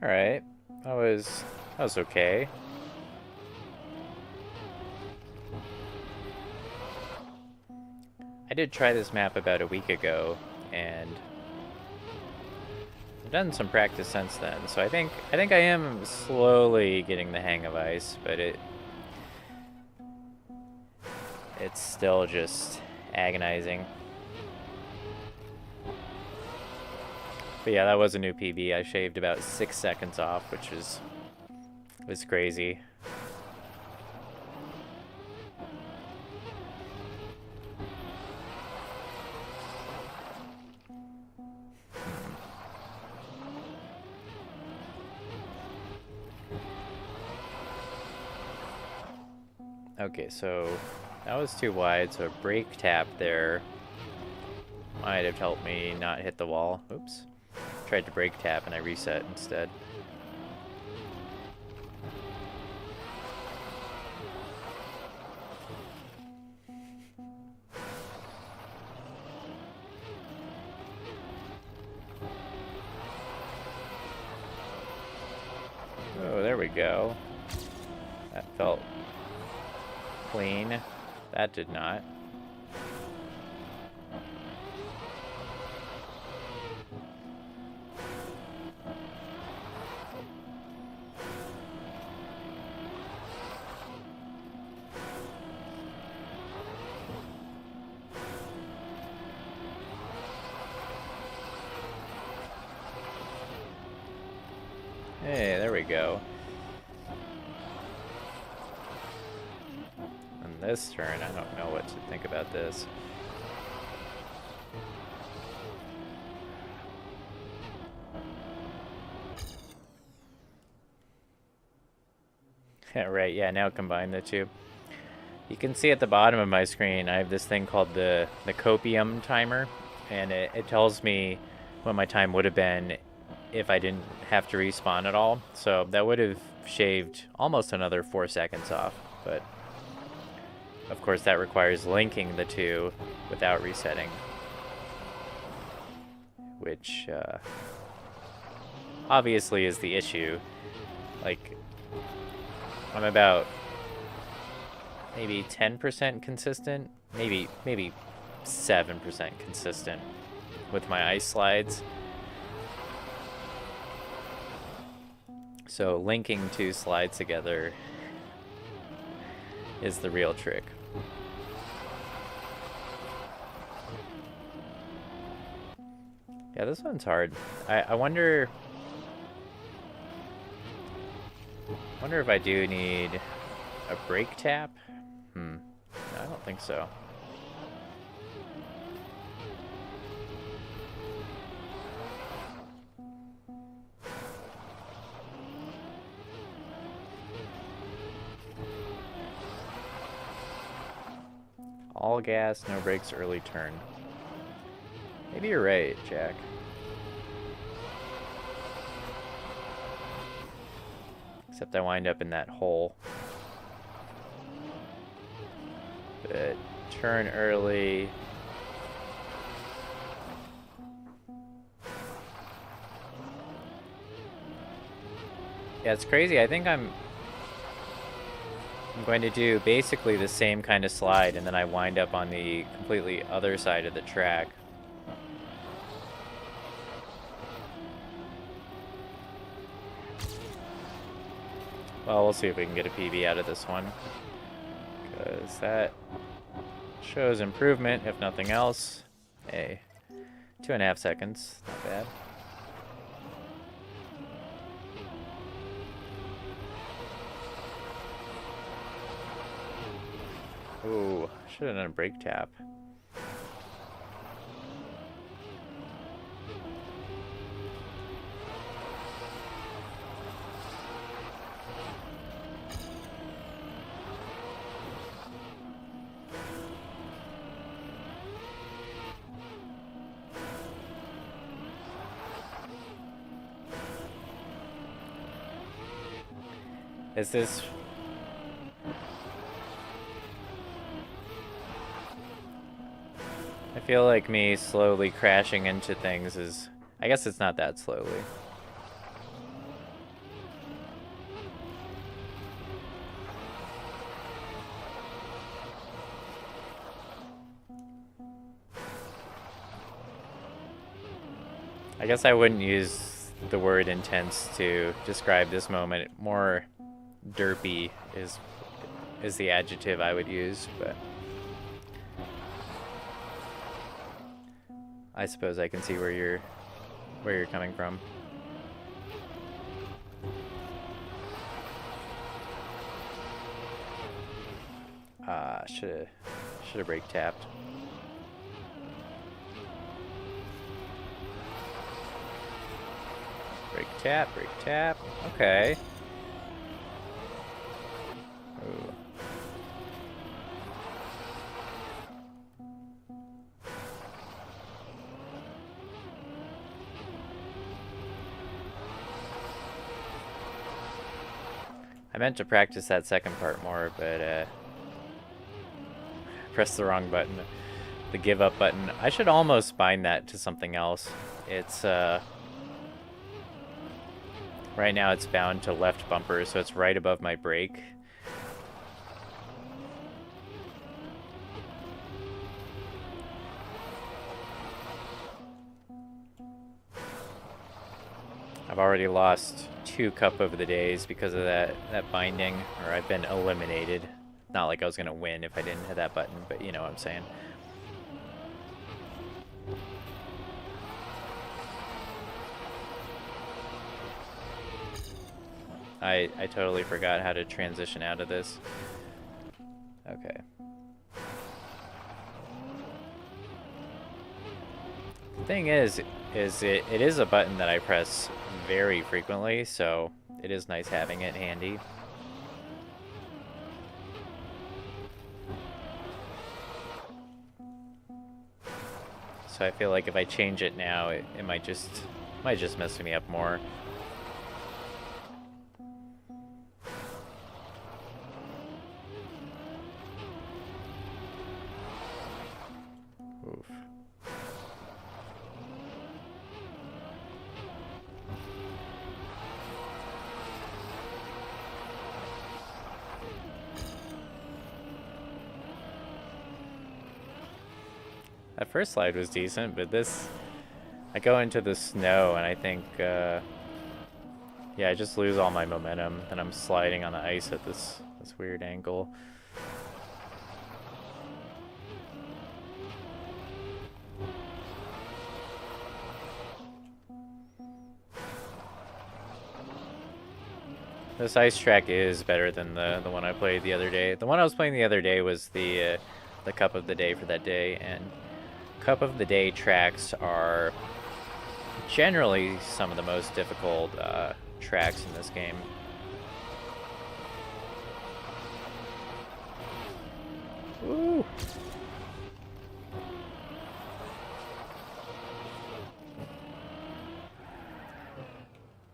Alright, that was okay. I did try this map about a week ago, and I've done some practice since then, so I think I am slowly getting the hang of ice, but it's still just agonizing. But yeah, that was a new PB. I shaved about 6 seconds off, which was crazy. Okay, so that was too wide, so a brake tap there might have helped me not hit the wall. Oops. Tried to brake tap and I reset instead. Oh, there we go. That felt clean. That did not. Hey, there we go. On this turn, I don't know what to think about this. Right, yeah, now combine the two. You can see at the bottom of my screen, I have this thing called the copium timer, and it tells me what my time would have been if I didn't have to respawn at all. So that would have shaved almost another 4 seconds off, but of course that requires linking the two without resetting, which obviously is the issue. Like, I'm about maybe 10% consistent, maybe 7% consistent with my ice slides. So linking two slides together is the real trick. Yeah, this one's hard. I wonder if I do need a brake tap. No, I don't think so. All gas, no brakes, early turn. Maybe you're right, Jack. Except I wind up in that hole. But turn early. Yeah, it's crazy. I think I'm going to do basically the same kind of slide, and then I wind up on the completely other side of the track. Well, we'll see if we can get a PB out of this one, because that shows improvement, if nothing else. Hey, 2.5 seconds, not bad. Ooh, should have done a brake tap. Is this... I feel like me slowly crashing into things is... I guess it's not that slowly. I guess I wouldn't use the word intense to describe this moment. More derpy is the adjective I would use, but I suppose I can see where you're coming from. Should have brake tapped. Brake tap. Okay. Ooh. I meant to practice that second part more, but pressed the wrong button. The give up button. I should almost bind that to something else. It's right now it's bound to left bumper, so it's right above my brake. I've already lost 2 cup of the days because of that binding, or I've been eliminated. Not like I was gonna win if I didn't hit that button, but you know what I'm saying. I totally forgot how to transition out of this. Okay. The thing is it is a button that I press very frequently, so it is nice having it handy. So I feel like if I change it now, it might just mess me up more. Oof. That first slide was decent, but this... I go into the snow and I think, yeah, I just lose all my momentum and I'm sliding on the ice at this weird angle. This ice track is better than the one I played the other day. The one I was playing the other day was the Cup of the Day for that day, and Cup of the Day tracks are generally some of the most difficult tracks in this game. Woo!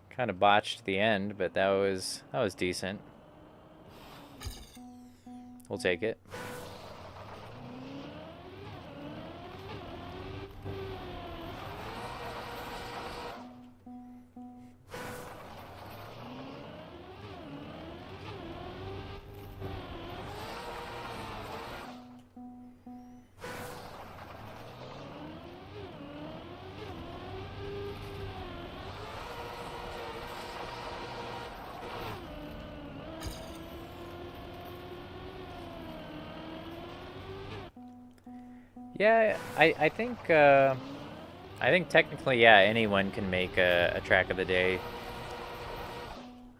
Kind of botched the end, but that was decent. We'll take it. Yeah, I think technically, yeah, anyone can make a track of the day.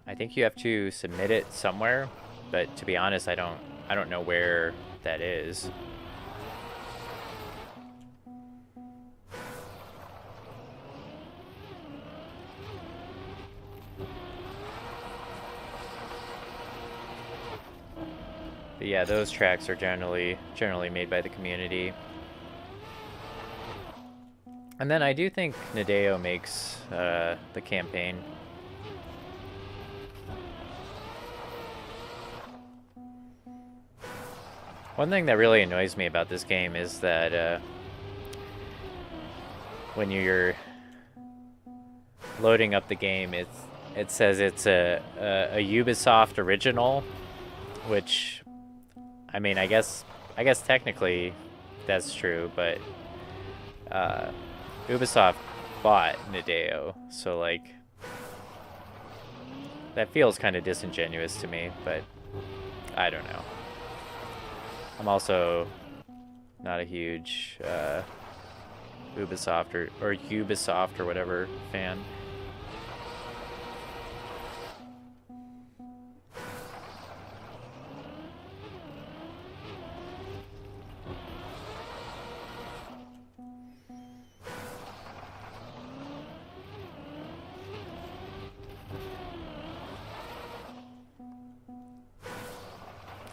I think you have to submit it somewhere, but to be honest, I don't know where that is. But yeah, those tracks are generally made by the community. And then I do think Nadeo makes the campaign. One thing that really annoys me about this game is that when you're loading up the game, it says it's a Ubisoft original, which, I mean, I guess technically that's true, but Ubisoft bought Nadeo, so like that feels kind of disingenuous to me, but I don't know. I'm also not a huge Ubisoft or Ubisoft or whatever fan.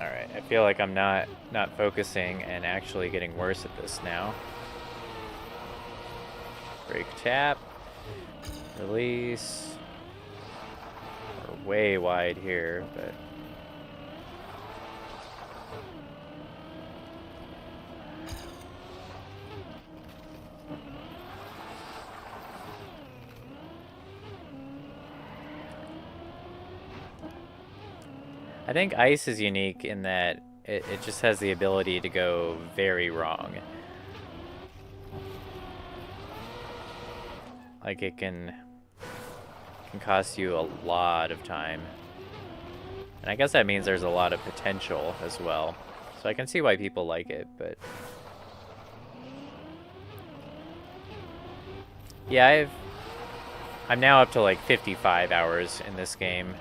Alright, I feel like I'm not focusing and actually getting worse at this now. Break tap. Release. We're way wide here, but... I think ice is unique in that it just has the ability to go very wrong. Like it can can cost you a lot of time. And I guess that means there's a lot of potential as well. So I can see why people like it, but... yeah, I'm now up to like 55 hours in this game.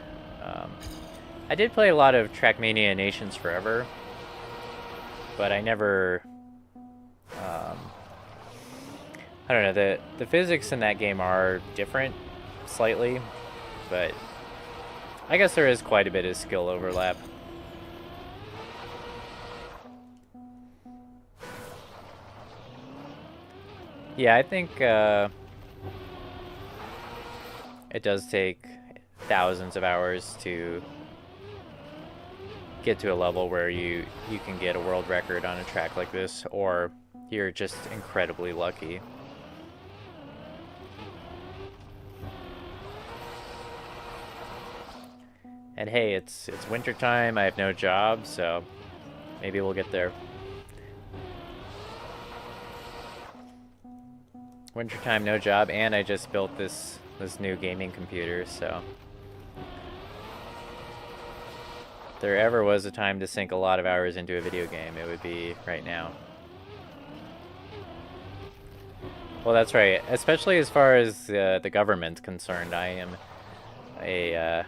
I did play a lot of Trackmania Nations Forever, but I never... I don't know, the physics in that game are different, slightly, but I guess there is quite a bit of skill overlap. Yeah, I think it does take thousands of hours to get to a level where you can get a world record on a track like this, or you're just incredibly lucky. And hey, it's winter time, I have no job, so maybe we'll get there. Wintertime, no job, and I just built this new gaming computer, so... if there ever was a time to sink a lot of hours into a video game, it would be right now. Well, that's right. Especially as far as the government's concerned, I am a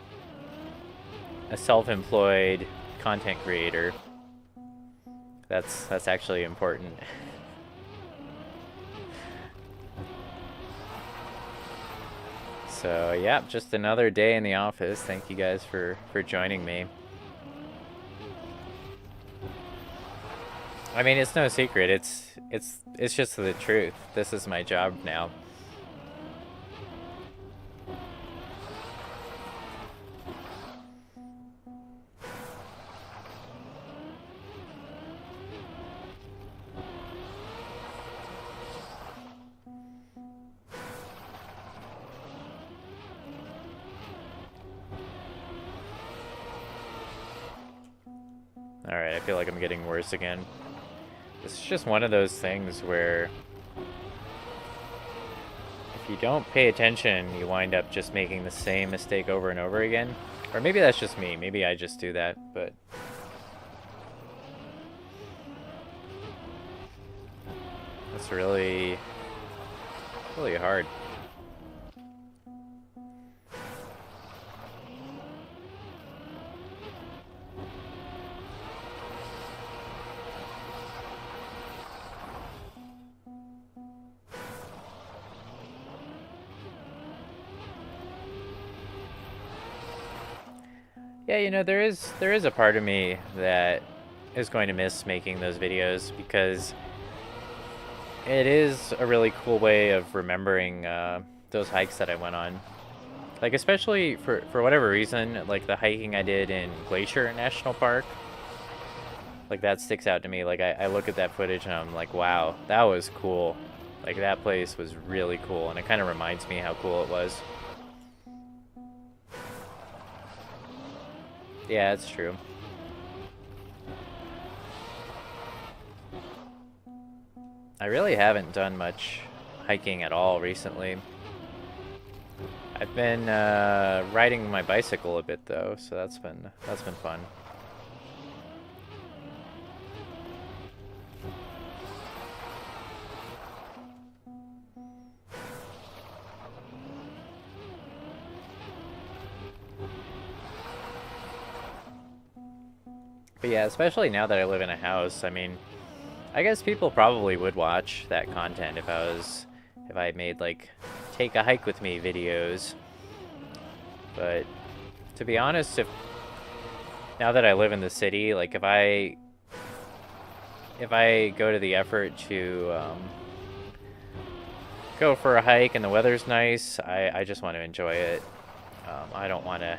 self-employed content creator. That's actually important. So yeah, just another day in the office. Thank you guys for joining me. I mean, it's no secret. It's just the truth. This is my job now. Alright, I feel like I'm getting worse again. This is just one of those things where if you don't pay attention, you wind up just making the same mistake over and over again. Or maybe that's just me. Maybe I just do that, but... it's really hard. Yeah, you know, there is a part of me that is going to miss making those videos because it is a really cool way of remembering those hikes that I went on. Like, especially for whatever reason, like the hiking I did in Glacier National Park, like that sticks out to me. Like I look at that footage and I'm like, wow, that was cool. Like that place was really cool, and it kind of reminds me how cool it was. Yeah, it's true. I really haven't done much hiking at all recently. I've been riding my bicycle a bit though, so that's been fun. But yeah, especially now that I live in a house, I mean, I guess people probably would watch that content if I made like take a hike with me videos. But to be honest, now that I live in the city, like if I go to the effort to go for a hike and the weather's nice, I just want to enjoy it. I don't want to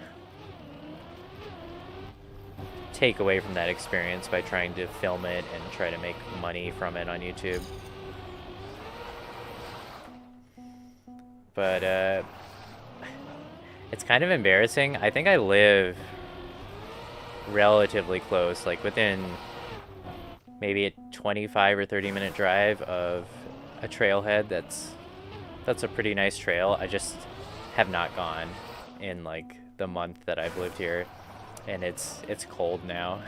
take away from that experience by trying to film it and try to make money from it on YouTube. But it's kind of embarrassing. I think I live relatively close, like within maybe a 25 or 30-minute drive of a trailhead that's a pretty nice trail. I just have not gone. in like the month that I've lived here, and it's cold now.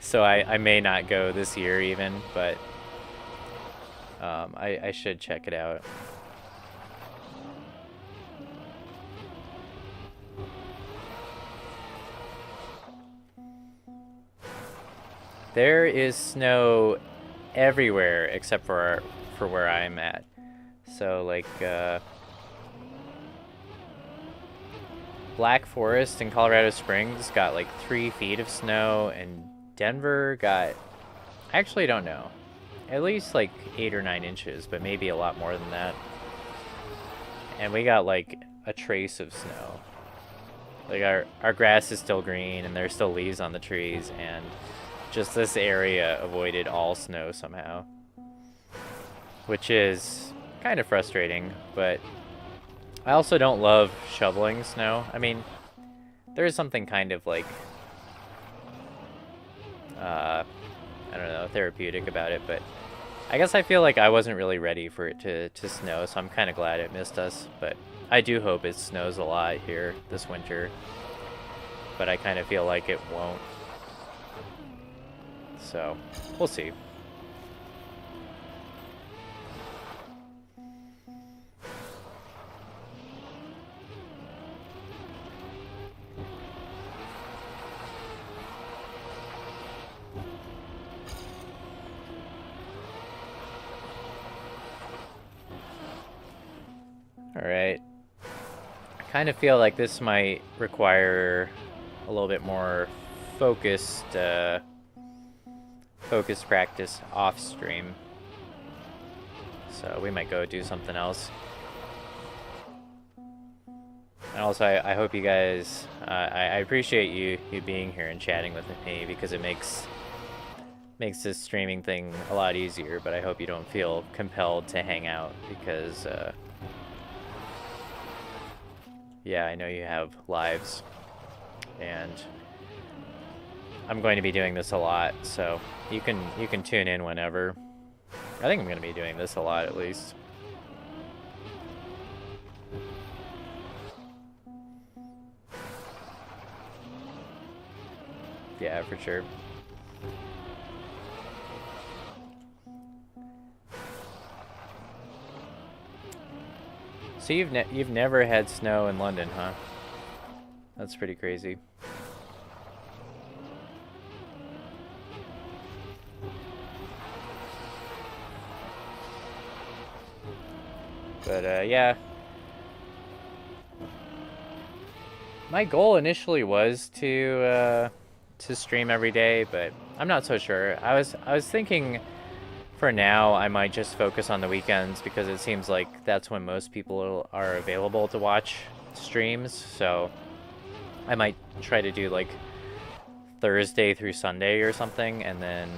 So I may not go this year even, but I should check it out. There is snow everywhere except for where I'm at. So like Black Forest in Colorado Springs got like 3 feet of snow, and Denver got, I actually don't know, at least like 8 or 9 inches, but maybe a lot more than that. And we got like a trace of snow. Like our grass is still green and there's still leaves on the trees, and just this area avoided all snow somehow, which is kind of frustrating. But I also don't love shoveling snow. I mean, there is something kind of like I don't know, therapeutic about it, but I guess I feel like I wasn't really ready for it to snow, so I'm kind of glad it missed us. But I do hope it snows a lot here this winter, but I kind of feel like it won't. So, we'll see. Alright. I kind of feel like this might require a little bit more focused practice off stream. So we might go do something else. And also, I hope you guys, I appreciate you being here and chatting with me, because it makes this streaming thing a lot easier, but I hope you don't feel compelled to hang out, because yeah, I know you have lives, and I'm going to be doing this a lot, so you can tune in whenever. I think I'm going to be doing this a lot, at least. Yeah, for sure. So you've never had snow in London, huh? That's pretty crazy. But yeah. My goal initially was to stream every day, but I'm not so sure. I was thinking, for now, I might just focus on the weekends, because it seems like that's when most people are available to watch streams. So I might try to do like Thursday through Sunday or something, and then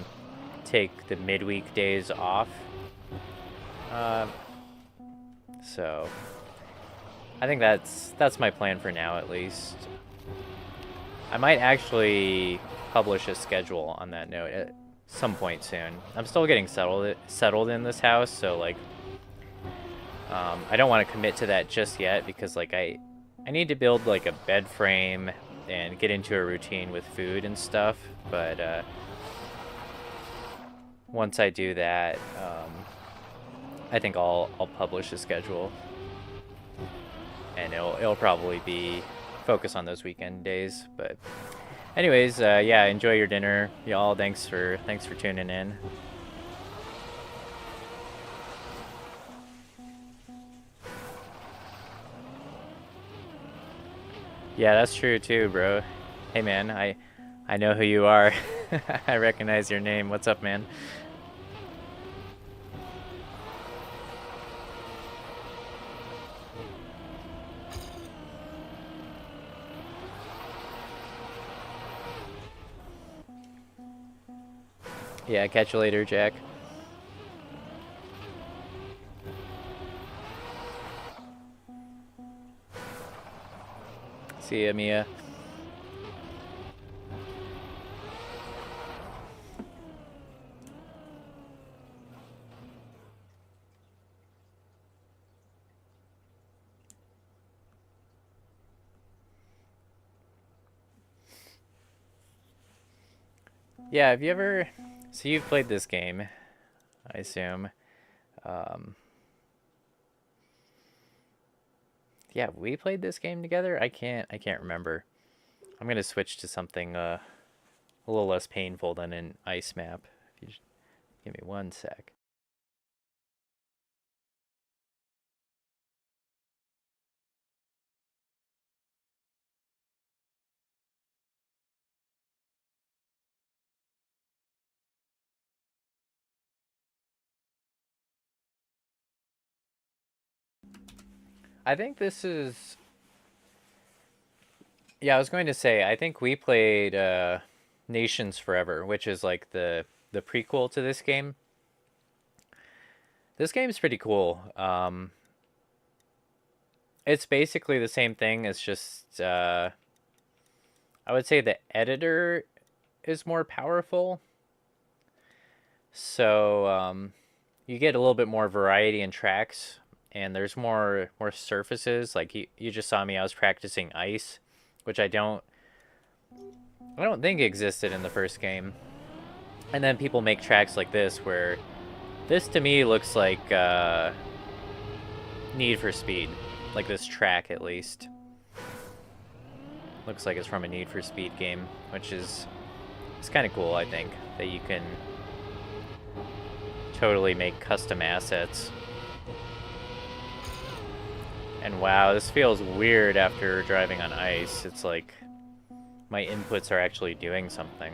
take the midweek days off. So I think that's my plan for now, at least. I might actually publish a schedule on that note at some point soon. I'm still getting settled in this house, so like I don't want to commit to that just yet, because like I need to build like a bed frame and get into a routine with food and stuff. But once I do that, I think I'll publish a schedule, and it'll probably be focus on those weekend days. But anyways, yeah, enjoy your dinner, y'all. Thanks for tuning in. Yeah, that's true too, bro. Hey man, I know who you are. I recognize your name. What's up, man? Yeah, catch you later, Jack. See ya, Mia. Yeah, have you ever... So you've played this game, I assume. Um, yeah, we played this game together? I can't remember. I'm gonna switch to something a little less painful than an ice map. If you just give me one sec. I think this is... Yeah, I was going to say, I think we played Nations Forever, which is like the prequel to this game. This game's pretty cool. It's basically the same thing. It's just I would say the editor is more powerful. So you get a little bit more variety in tracks, and there's more surfaces. Like you just saw me, I was practicing ice, which I don't think existed in the first game. And then people make tracks like this, where this to me looks like Need for Speed, like this track at least. Looks like it's from a Need for Speed game, which is it's kind of cool. I think that you can totally make custom assets. And wow, this feels weird after driving on ice. It's like my inputs are actually doing something.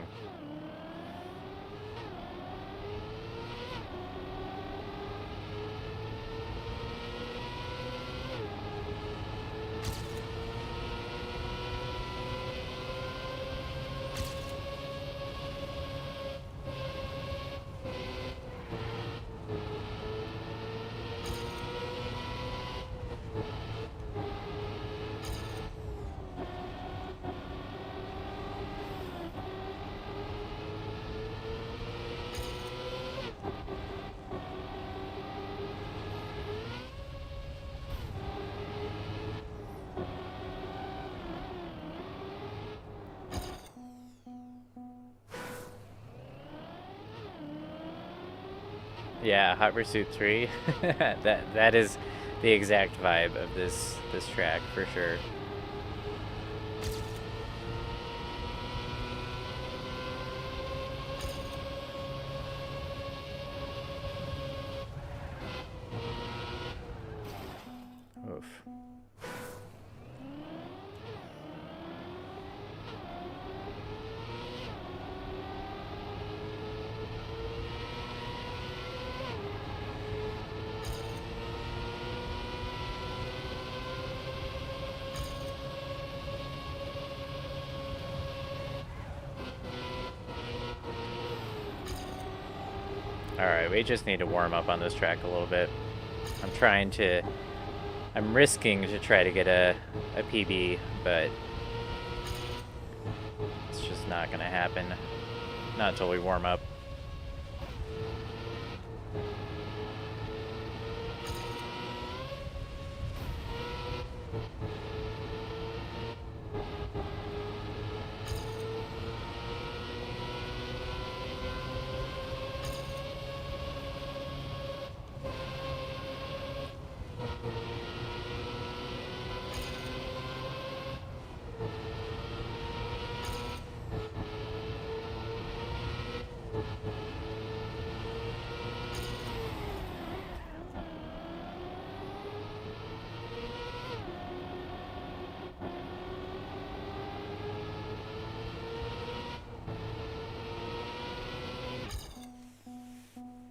Yeah, Hot Pursuit 3. That is the exact vibe of this track for sure. Oof. Alright, we just need to warm up on this track a little bit. I'm risking to try to get a PB, but it's just not gonna happen. Not until we warm up.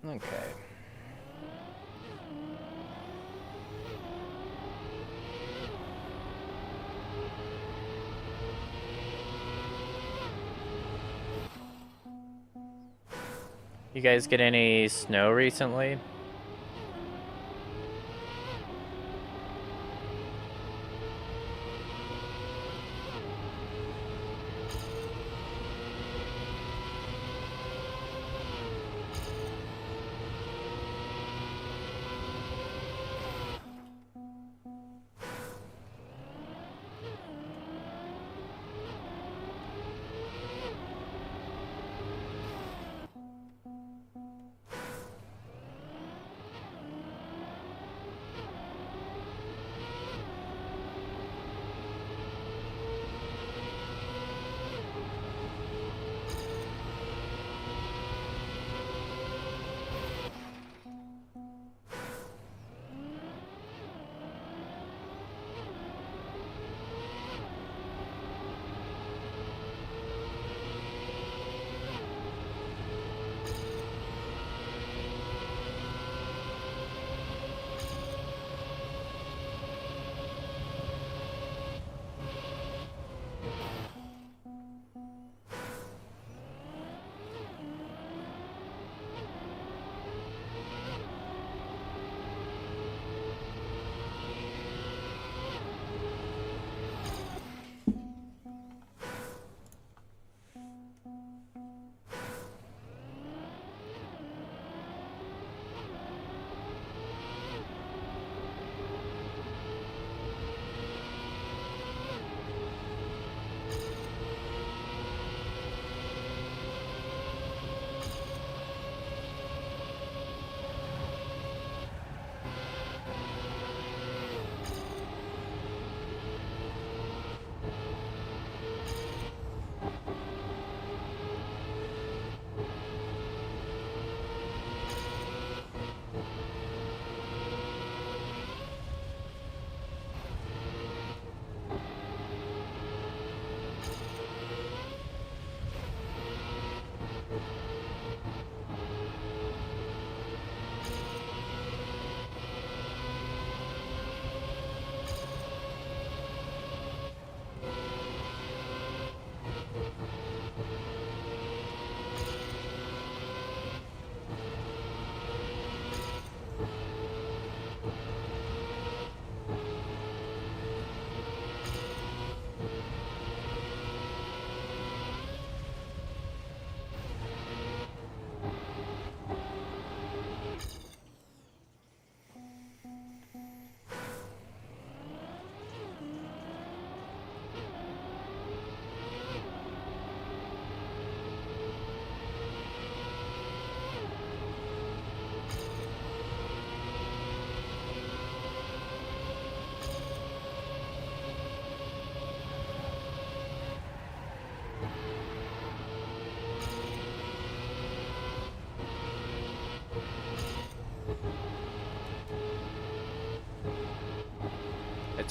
Okay. You guys get any snow recently?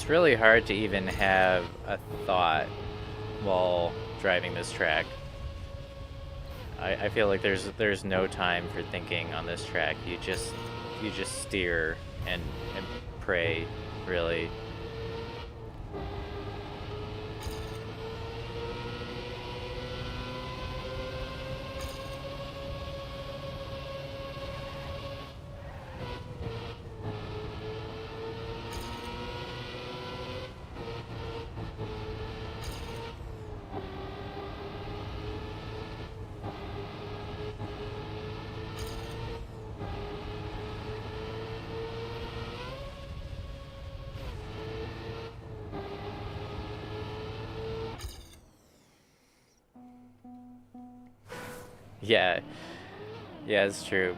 it's really hard to even have a thought while driving this track. I feel like there's no time for thinking on this track. You just steer and pray, really. Yeah, yeah, it's true.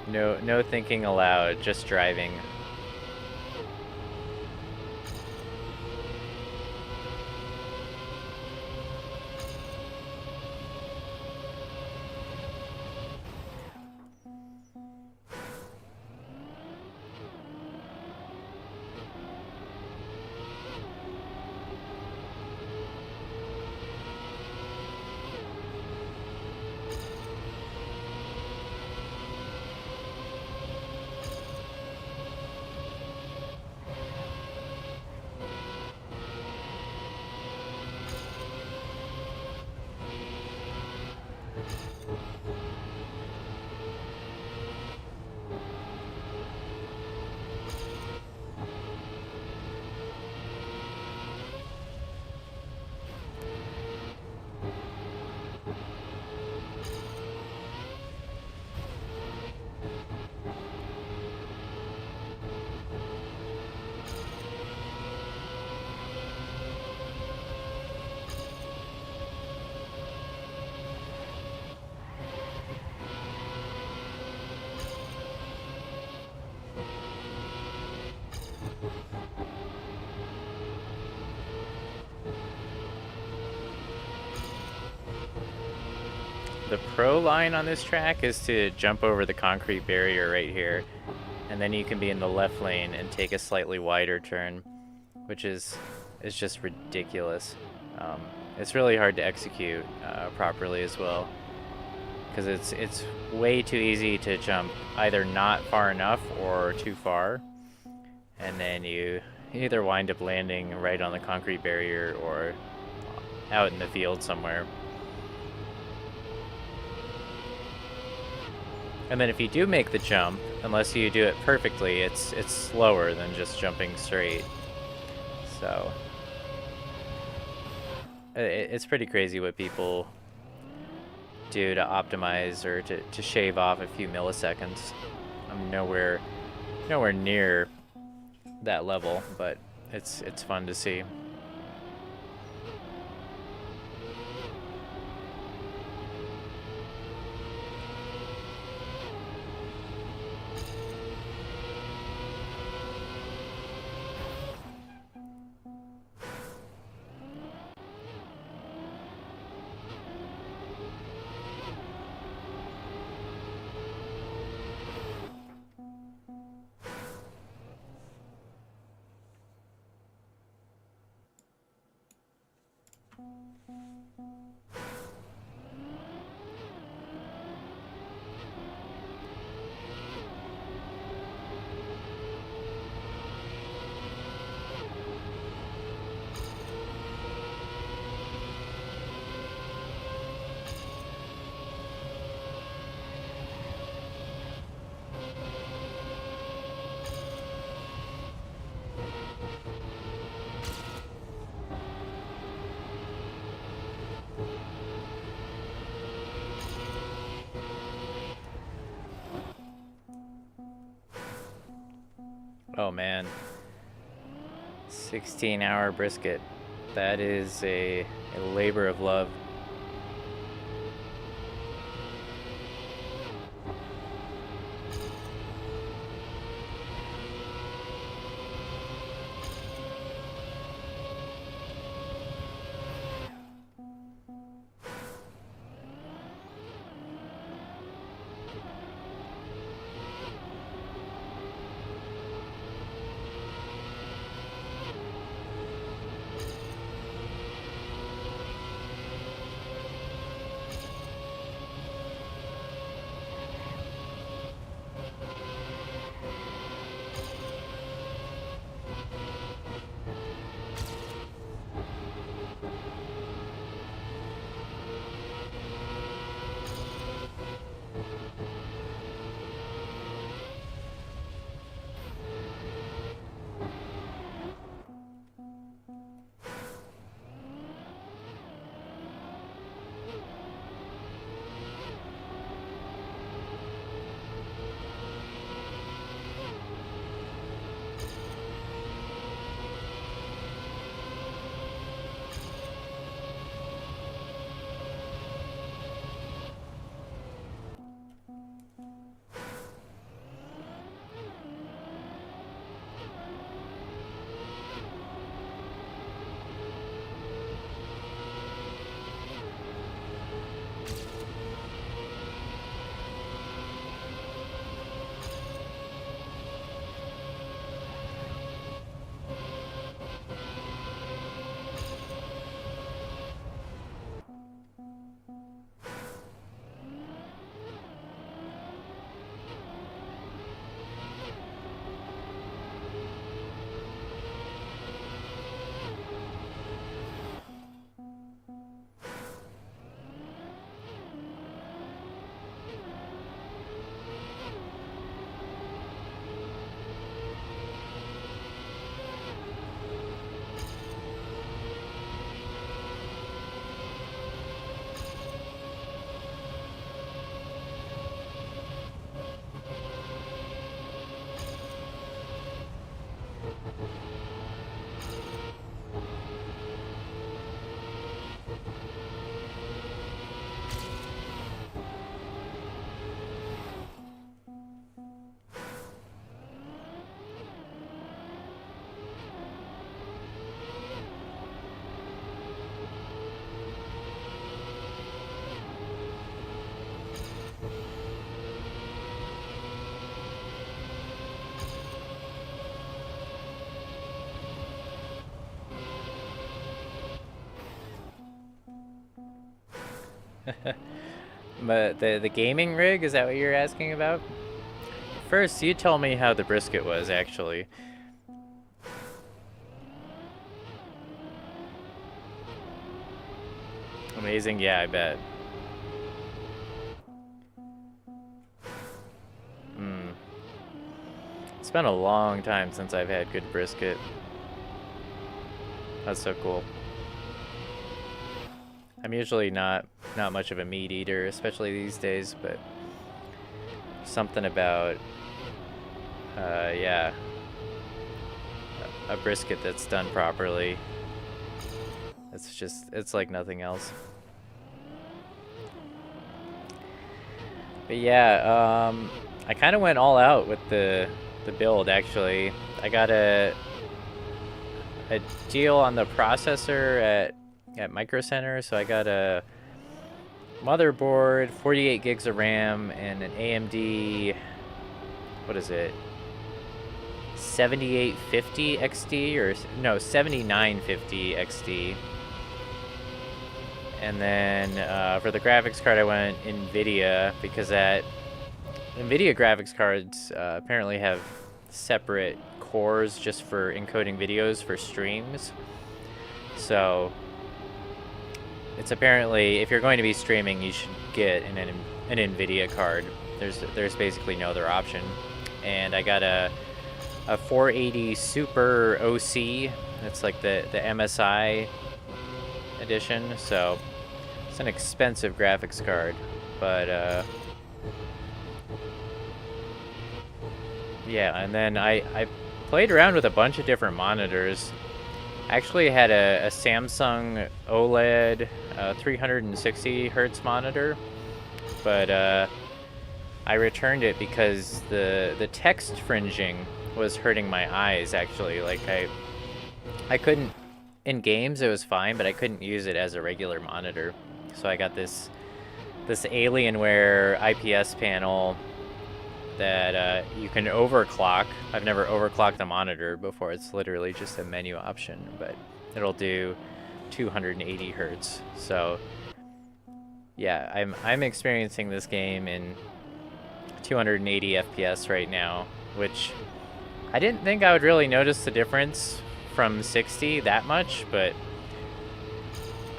No thinking aloud, just driving. The pro line on this track is to jump over the concrete barrier right here, and then you can be in the left lane and take a slightly wider turn, which is just ridiculous. Um, it's really hard to execute properly as well, because it's way too easy to jump either not far enough or too far, and then you either wind up landing right on the concrete barrier or out in the field somewhere. And then if you do make the jump, unless you do it perfectly, it's slower than just jumping straight. So it's pretty crazy what people do to optimize or to shave off a few milliseconds. I'm nowhere near that level, but it's fun to see. Oh man, 16-hour brisket. That is a labor of love. But the gaming rig, is that what you're asking about? First, you tell me how the brisket was, actually. Amazing? Yeah, I bet. It's been a long time since I've had good brisket. That's so cool. I'm usually not much of a meat eater, especially these days, but something about, yeah, a brisket that's done properly. It's like nothing else. But yeah, I kind of went all out with the build, actually. I got a deal on the processor at Micro Center, so I got a motherboard, 48 gigs of RAM, and an AMD, what is it, 7850 XD, or no, 7950 XD. And then for the graphics card, I went NVIDIA, because NVIDIA graphics cards apparently have separate cores just for encoding videos for streams. So it's apparently, if you're going to be streaming, you should get an NVIDIA card. There's basically no other option. And I got a 480 Super OC. That's like the MSI edition. So it's an expensive graphics card, but yeah. And then I played around with a bunch of different monitors. I actually had a Samsung OLED 360 hertz monitor, but I returned it because the text fringing was hurting my eyes, actually. Like, I couldn't, in games it was fine, but I couldn't use it as a regular monitor. So I got this Alienware IPS panel that you can overclock. I've never overclocked a monitor before. It's literally just a menu option, but it'll do 280 hertz. So yeah, I'm experiencing this game in 280 FPS right now, which I didn't think I would really notice the difference from 60 that much, but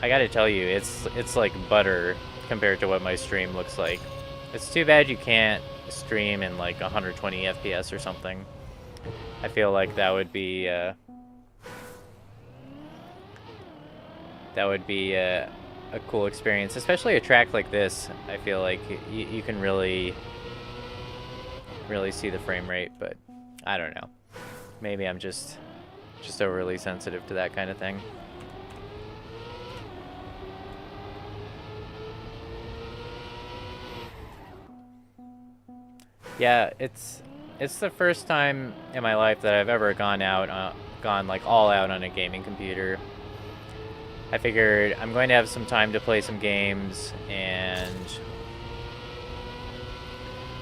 I gotta tell you, it's like butter compared to what my stream looks like. It's too bad you can't stream in like 120 FPS or something. I feel like that would be a cool experience, especially a track like this. I feel like you can really see the frame rate, but I don't know. Maybe I'm just overly sensitive to that kind of thing. Yeah, it's the first time in my life that I've ever gone like all out on a gaming computer. I figured I'm going to have some time to play some games, and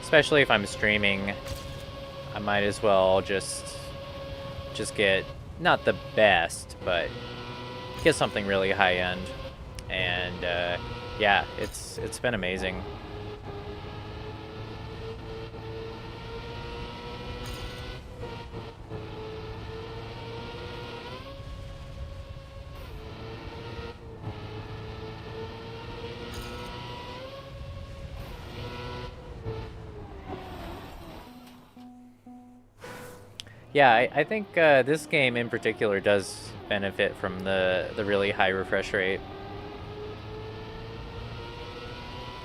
especially if I'm streaming, I might as well just get, not the best, but get something really high end. And yeah, it's been amazing. Yeah, I think this game in particular does benefit from the really high refresh rate.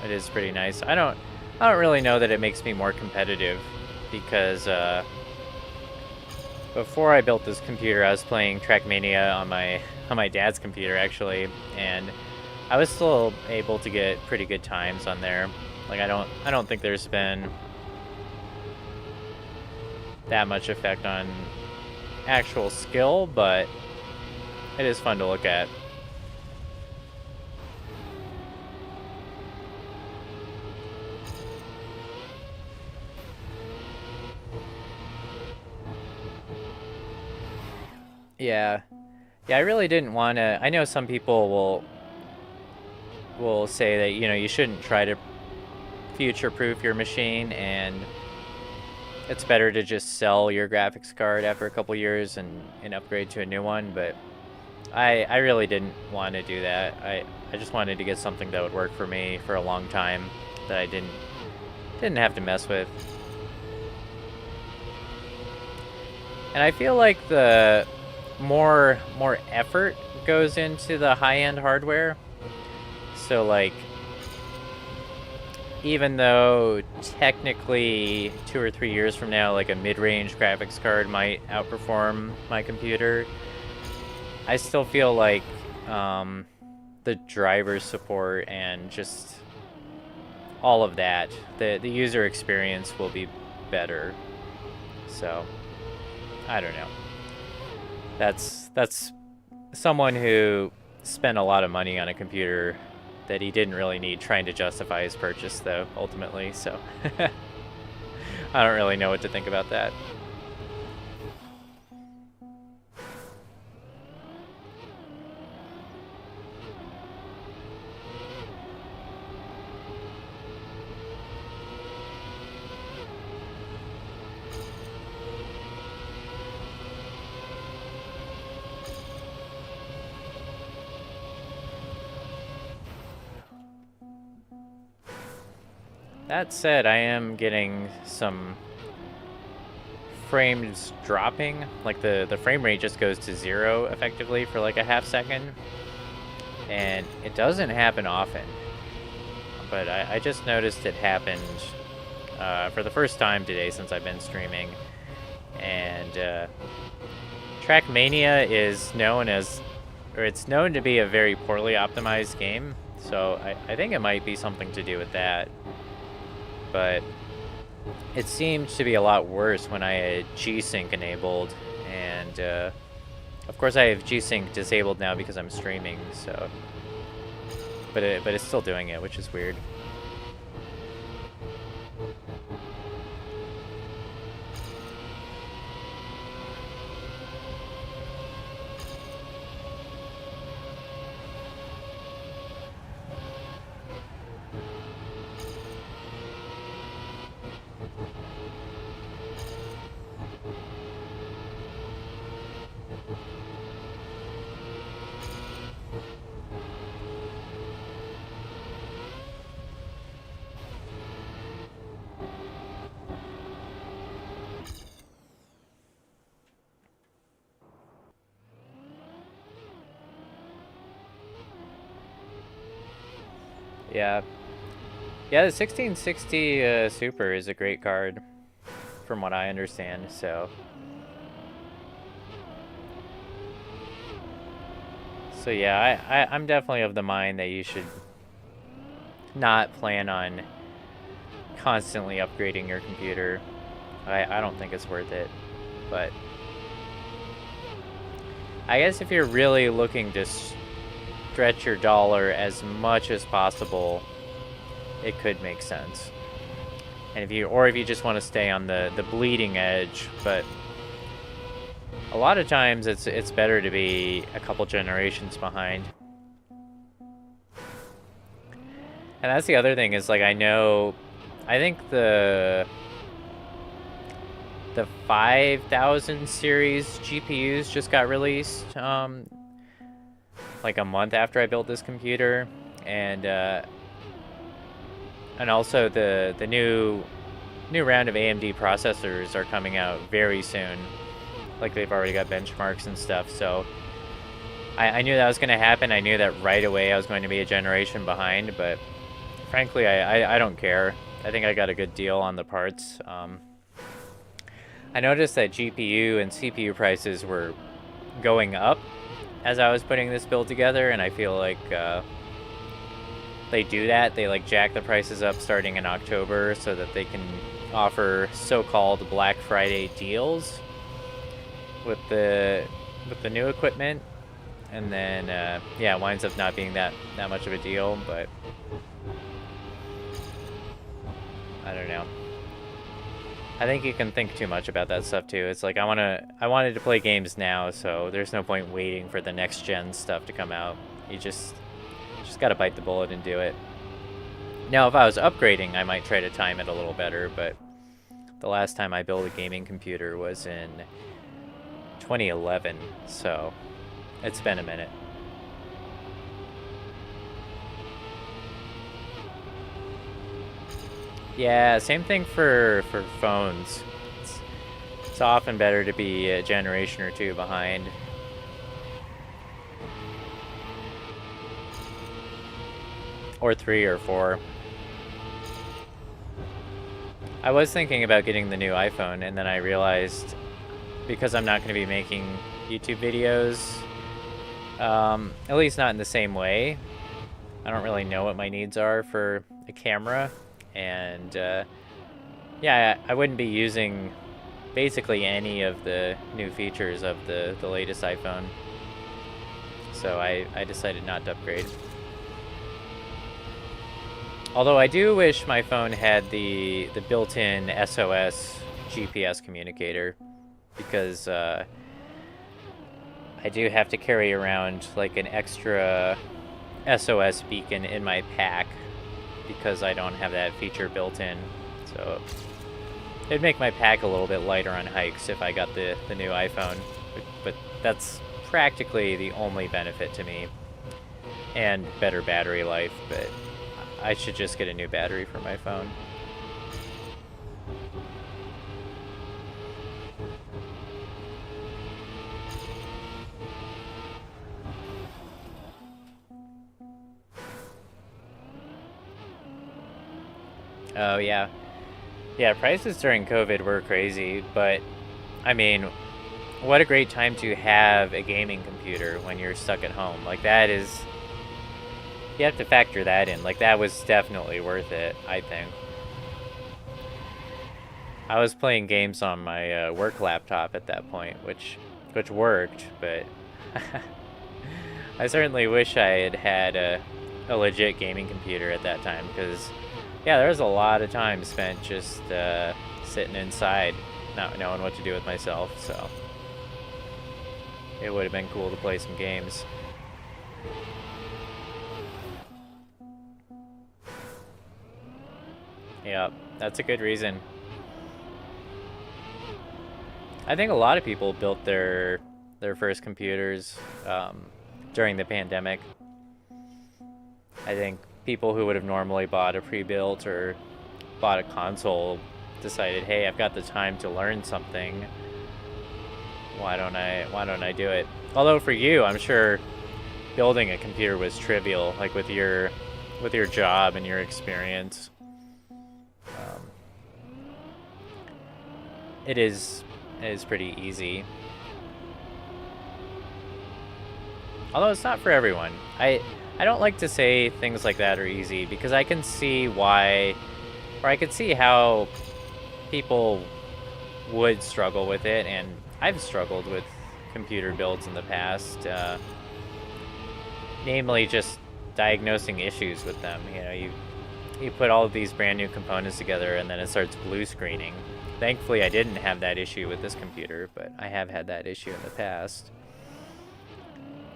It is pretty nice. I don't really know that it makes me more competitive, because before I built this computer, I was playing Trackmania on my dad's computer, actually, and I was still able to get pretty good times on there. Like, I don't think there's been that much effect on actual skill, but it is fun to look at. Yeah, I really didn't want to. I know some people will say that, you know, you shouldn't try to future-proof your machine, and it's better to just sell your graphics card after a couple years and upgrade to a new one. But I really didn't want to do that. I just wanted to get something that would work for me for a long time, that I didn't have to mess with. And I feel like the more effort goes into the high-end hardware. So like, even though technically 2 or 3 years from now, like a mid-range graphics card might outperform my computer, I still feel like the driver support and just all of that, the user experience will be better. So I don't know. That's someone who spent a lot of money on a computer that he didn't really need, trying to justify his purchase, though, ultimately. So I don't really know what to think about that. That said, I am getting some frames dropping. Like the frame rate just goes to 0 effectively for like a half second. And it doesn't happen often. But I just noticed it happened for the first time today since I've been streaming. And Trackmania is known as, or it's known to be a very poorly optimized game. So I think it might be something to do with that. But it seemed to be a lot worse when I had G-Sync enabled, and of course I have G-Sync disabled now because I'm streaming, so but it's still doing it, which is weird. Yeah. Yeah, the 1660 Super is a great card, from what I understand, so... So yeah, I'm definitely of the mind that you should not plan on constantly upgrading your computer. I don't think it's worth it, but... I guess if you're really looking to stretch your dollar as much as possible, it could make sense. And if you just want to stay on the bleeding edge, but a lot of times it's better to be a couple generations behind. And that's the other thing, is like, I think the 5000 series GPUs just got released like a month after I built this computer, and also the new round of AMD processors are coming out very soon. Like, they've already got benchmarks and stuff, so I knew that was going to happen. I knew that right away I was going to be a generation behind, but frankly I don't care. I think I got a good deal on the parts. I noticed that GPU and CPU prices were going up as I was putting this build together, and I feel like they do that. They like jack the prices up starting in October so that they can offer so-called Black Friday deals with the new equipment, and then yeah, it winds up not being that much of a deal. But I don't know. I think you can think too much about that stuff too. It's like, I wanted to play games now, so there's no point waiting for the next gen stuff to come out. Just gotta bite the bullet and do it. Now, if I was upgrading, I might try to time it a little better, but the last time I built a gaming computer was in 2011, so it's been a minute. Yeah, same thing for phones. It's often better to be a generation or two behind. Or 3 or 4. I was thinking about getting the new iPhone, and then I realized, because I'm not going to be making YouTube videos, at least not in the same way, I don't really know what my needs are for a camera, and yeah, I wouldn't be using basically any of the new features of the latest iPhone, so I decided not to upgrade. Although I do wish my phone had the built-in SOS GPS communicator, because I do have to carry around like an extra SOS beacon in my pack because I don't have that feature built in. So it'd make my pack a little bit lighter on hikes if I got the new iPhone, but that's practically the only benefit to me, and better battery life, but I should just get a new battery for my phone. Oh, yeah. Yeah, prices during COVID were crazy, but I mean, what a great time to have a gaming computer when you're stuck at home. Like, that is... You have to factor that in. Like, that was definitely worth it, I think. I was playing games on my work laptop at that point, which worked, but I certainly wish I had had a legit gaming computer at that time, because, yeah, there was a lot of time spent just sitting inside, not knowing what to do with myself, so it would have been cool to play some games. Yeah, that's a good reason. I think a lot of people built their first computers during the pandemic. I think people who would have normally bought a pre-built or bought a console decided, hey, I've got the time to learn something. Why don't I do it? Although for you, I'm sure building a computer was trivial, like with your job and your experience. It is pretty easy. Although it's not for everyone. I don't like to say things like that are easy, because I can see why, or I could see how people would struggle with it, and I've struggled with computer builds in the past. Namely, just diagnosing issues with them. You know, you put all of these brand new components together, and then it starts blue screening. Thankfully, I didn't have that issue with this computer, but I have had that issue in the past.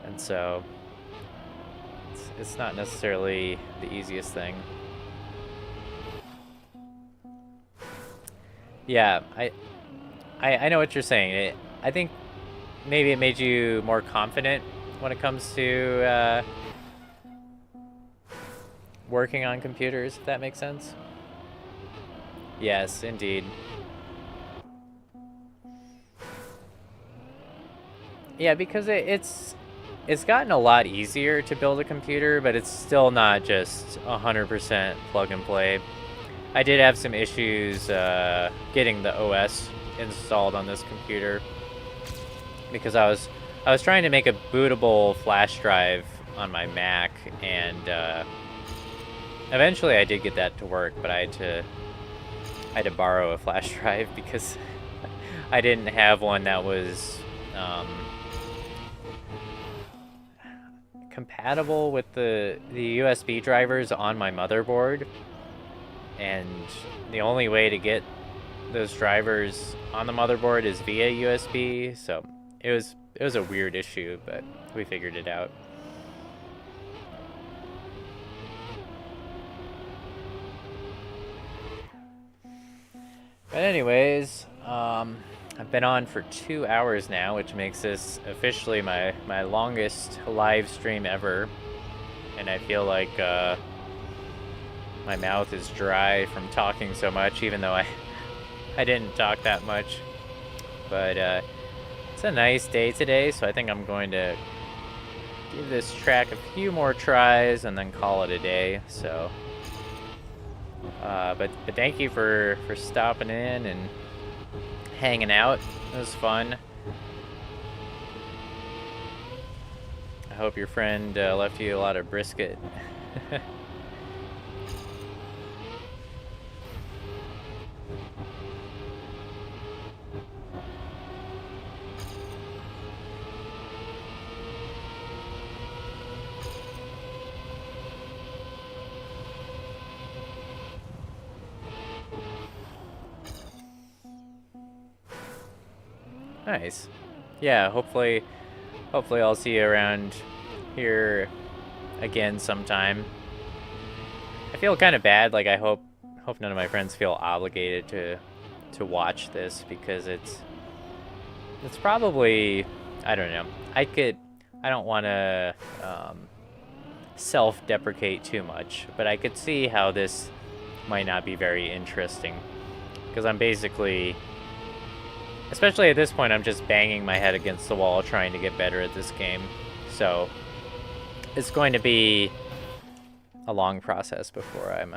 And so, it's not necessarily the easiest thing. Yeah, I know what you're saying. I think maybe it made you more confident when it comes to working on computers, if that makes sense. Yes, indeed. Yeah, because it's gotten a lot easier to build a computer, but it's still not just 100% plug and play. I did have some issues getting the OS installed on this computer, because I was trying to make a bootable flash drive on my Mac, and eventually I did get that to work, but I had to borrow a flash drive because I didn't have one that was compatible with the USB drivers on my motherboard, and the only way to get those drivers on the motherboard is via USB, so it was a weird issue, but we figured it out. But anyways, I've been on for 2 hours now, which makes this officially my longest live stream ever. And I feel like my mouth is dry from talking so much, even though I didn't talk that much. But it's a nice day today, so I think I'm going to give this track a few more tries and then call it a day. So, but thank you for stopping in and hanging out. It was fun. I hope your friend left you a lot of brisket. Nice. Yeah, hopefully I'll see you around here again sometime. I feel kind of bad, like I hope none of my friends feel obligated to watch this, because it's probably, I don't know. I don't want to self-deprecate too much, but I could see how this might not be very interesting, because I'm basically, especially at this point, I'm just banging my head against the wall trying to get better at this game. So it's going to be a long process before I'm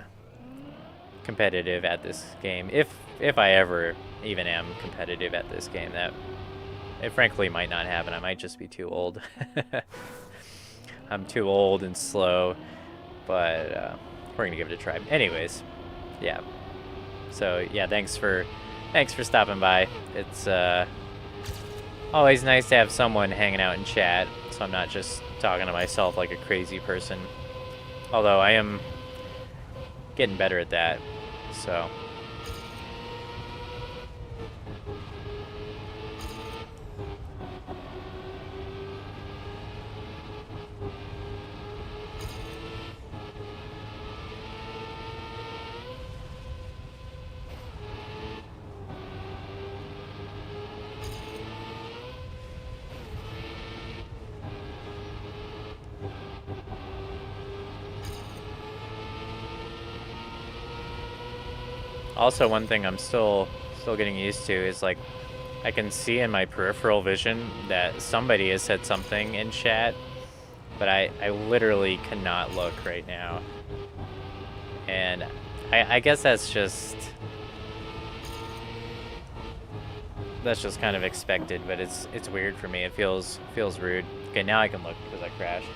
competitive at this game. If I ever even am competitive at this game, that it frankly might not happen. I might just be too old. I'm too old and slow, but we're gonna give it a try. Anyways, yeah. So yeah, thanks for stopping by. It's always nice to have someone hanging out in chat, so I'm not just talking to myself like a crazy person. Although I am getting better at that, so. Also, one thing I'm still getting used to is, like, I can see in my peripheral vision that somebody has said something in chat, but I literally cannot look right now. And I guess that's just kind of expected, but it's weird for me. It feels rude. Okay, now I can look because I crashed.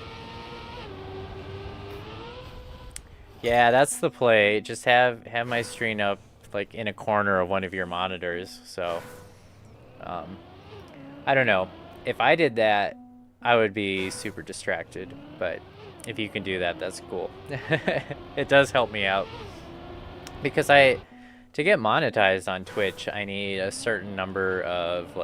Yeah, that's the play. Just have my screen up like in a corner of one of your monitors. So, I don't know. If I did that, I would be super distracted. But if you can do that, that's cool. It does help me out, because to get monetized on Twitch, I need a certain number of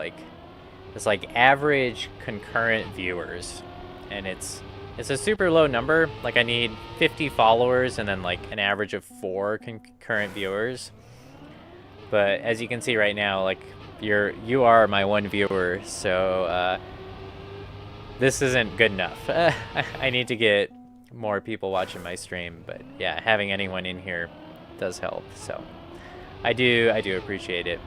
it's like average concurrent viewers, and it's a super low number. Like I need 50 followers and then like an average of 4 concurrent viewers. But as you can see right now, like you are my one viewer, so this isn't good enough. I need to get more people watching my stream, but yeah, having anyone in here does help. So I do appreciate it.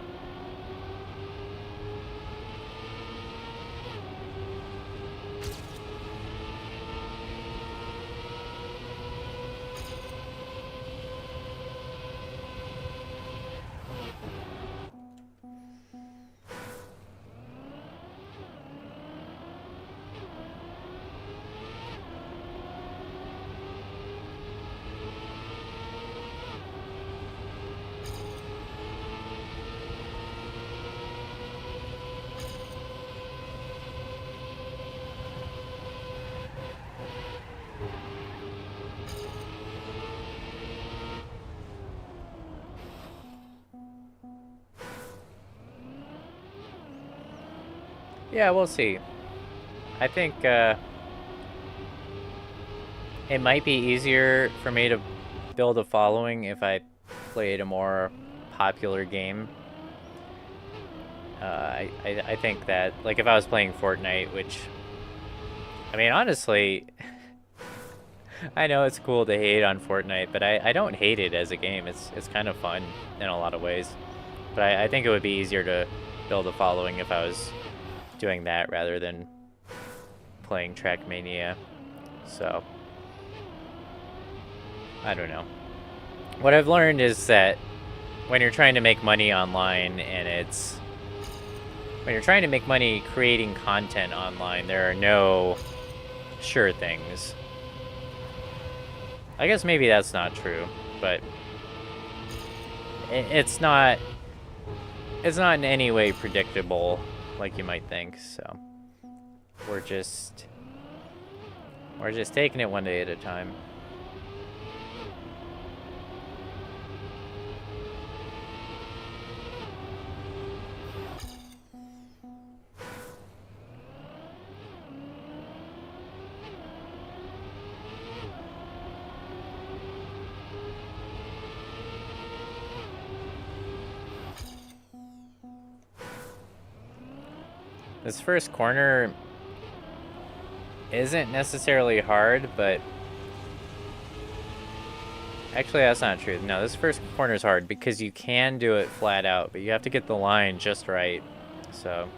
Yeah, we'll see. I think it might be easier for me to build a following if I played a more popular game I think that, like, if I was playing Fortnite, which, I mean, honestly, I know it's cool to hate on Fortnite, but I don't hate it as a game. It's kind of fun in a lot of ways. But I think it would be easier to build a following if I was doing that rather than playing Trackmania. So, I don't know. What I've learned is that when you're trying to make money online when you're trying to make money creating content online, there are no sure things. I guess maybe that's not true, but it's not in any way predictable like you might think. So we're just taking it one day at a time. This first corner isn't necessarily hard, but actually that's not true. No, this first corner is hard because you can do it flat out, but you have to get the line just right. So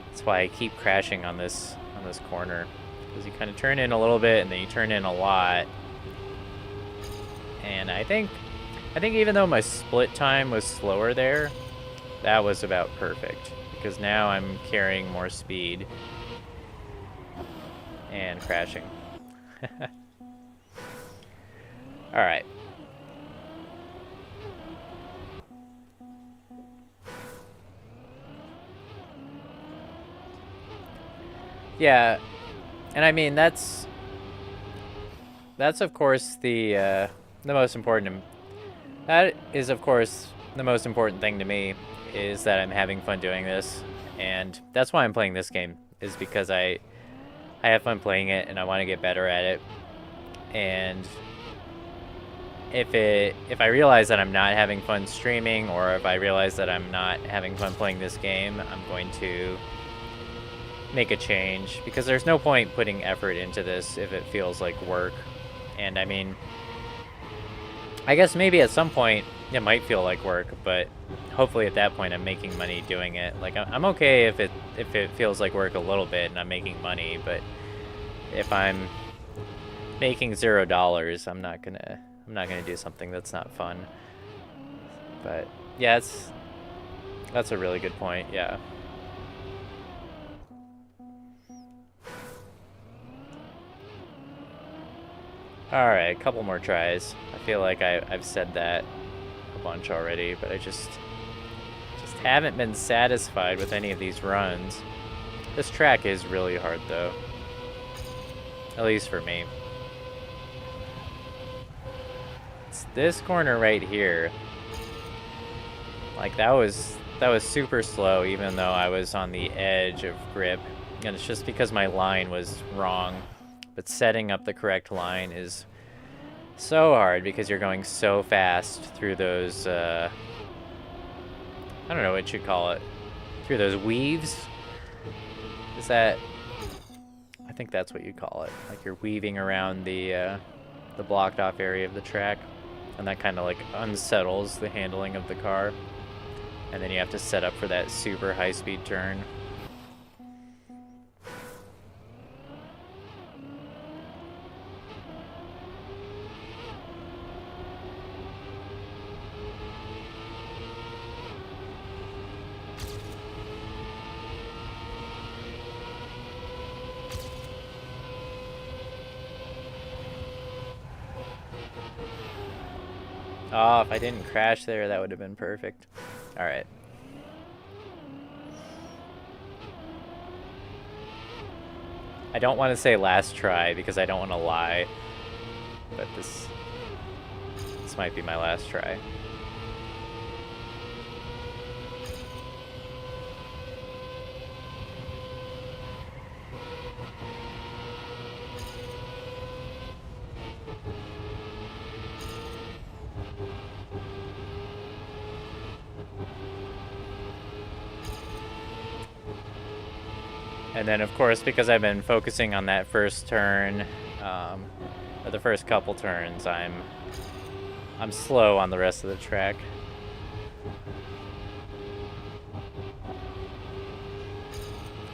that's why I keep crashing on this corner, because you kind of turn in a little bit and then you turn in a lot. And I think even though my split time was slower there, that was about perfect, because now I'm carrying more speed and crashing. All right. Yeah, and I mean that's of course the most important. That is of course the most important thing to me, is that I'm having fun doing this, and that's why I'm playing this game, is because I have fun playing it and I want to get better at it. And if I realize that I'm not having fun streaming, or if I realize that I'm not having fun playing this game, I'm going to make a change, because there's no point putting effort into this if it feels like work. And I mean, I guess maybe at some point it might feel like work, but hopefully at that point I'm making money doing it. Like, I'm okay if it feels like work a little bit and I'm making money, but if I'm making $0, I'm not gonna do something that's not fun. But yeah, that's a really good point. Yeah. Alright, a couple more tries. I feel like I've said that a bunch already, but I just haven't been satisfied with any of these runs. This track is really hard, though. At least for me. It's this corner right here. Like, that was super slow, even though I was on the edge of grip. And it's just because my line was wrong. But setting up the correct line is so hard, because you're going so fast through those, I don't know what you'd call it, through those weaves? Is that, I think that's what you'd call it. Like, you're weaving around the blocked off area of the track, and that kind of like unsettles the handling of the car. And then you have to set up for that super high-speed turn. Oh, if I didn't crash there, that would have been perfect. Alright. I don't want to say last try, because I don't want to lie. But this might be my last try. And then, of course, because I've been focusing on that first turn, or the first couple turns, I'm slow on the rest of the track.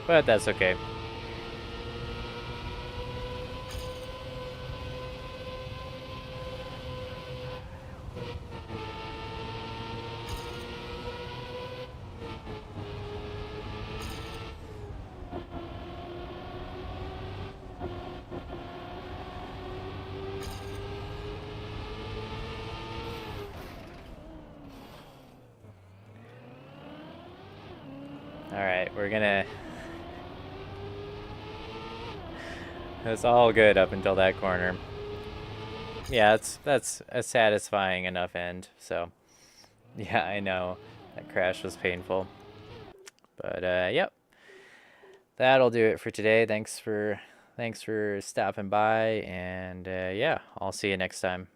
But that's okay. Alright, we're gonna... It's all good up until that corner. Yeah, that's a satisfying enough end, so... Yeah, I know. That crash was painful. But, yep. That'll do it for today. Thanks for stopping by, and, yeah, I'll see you next time.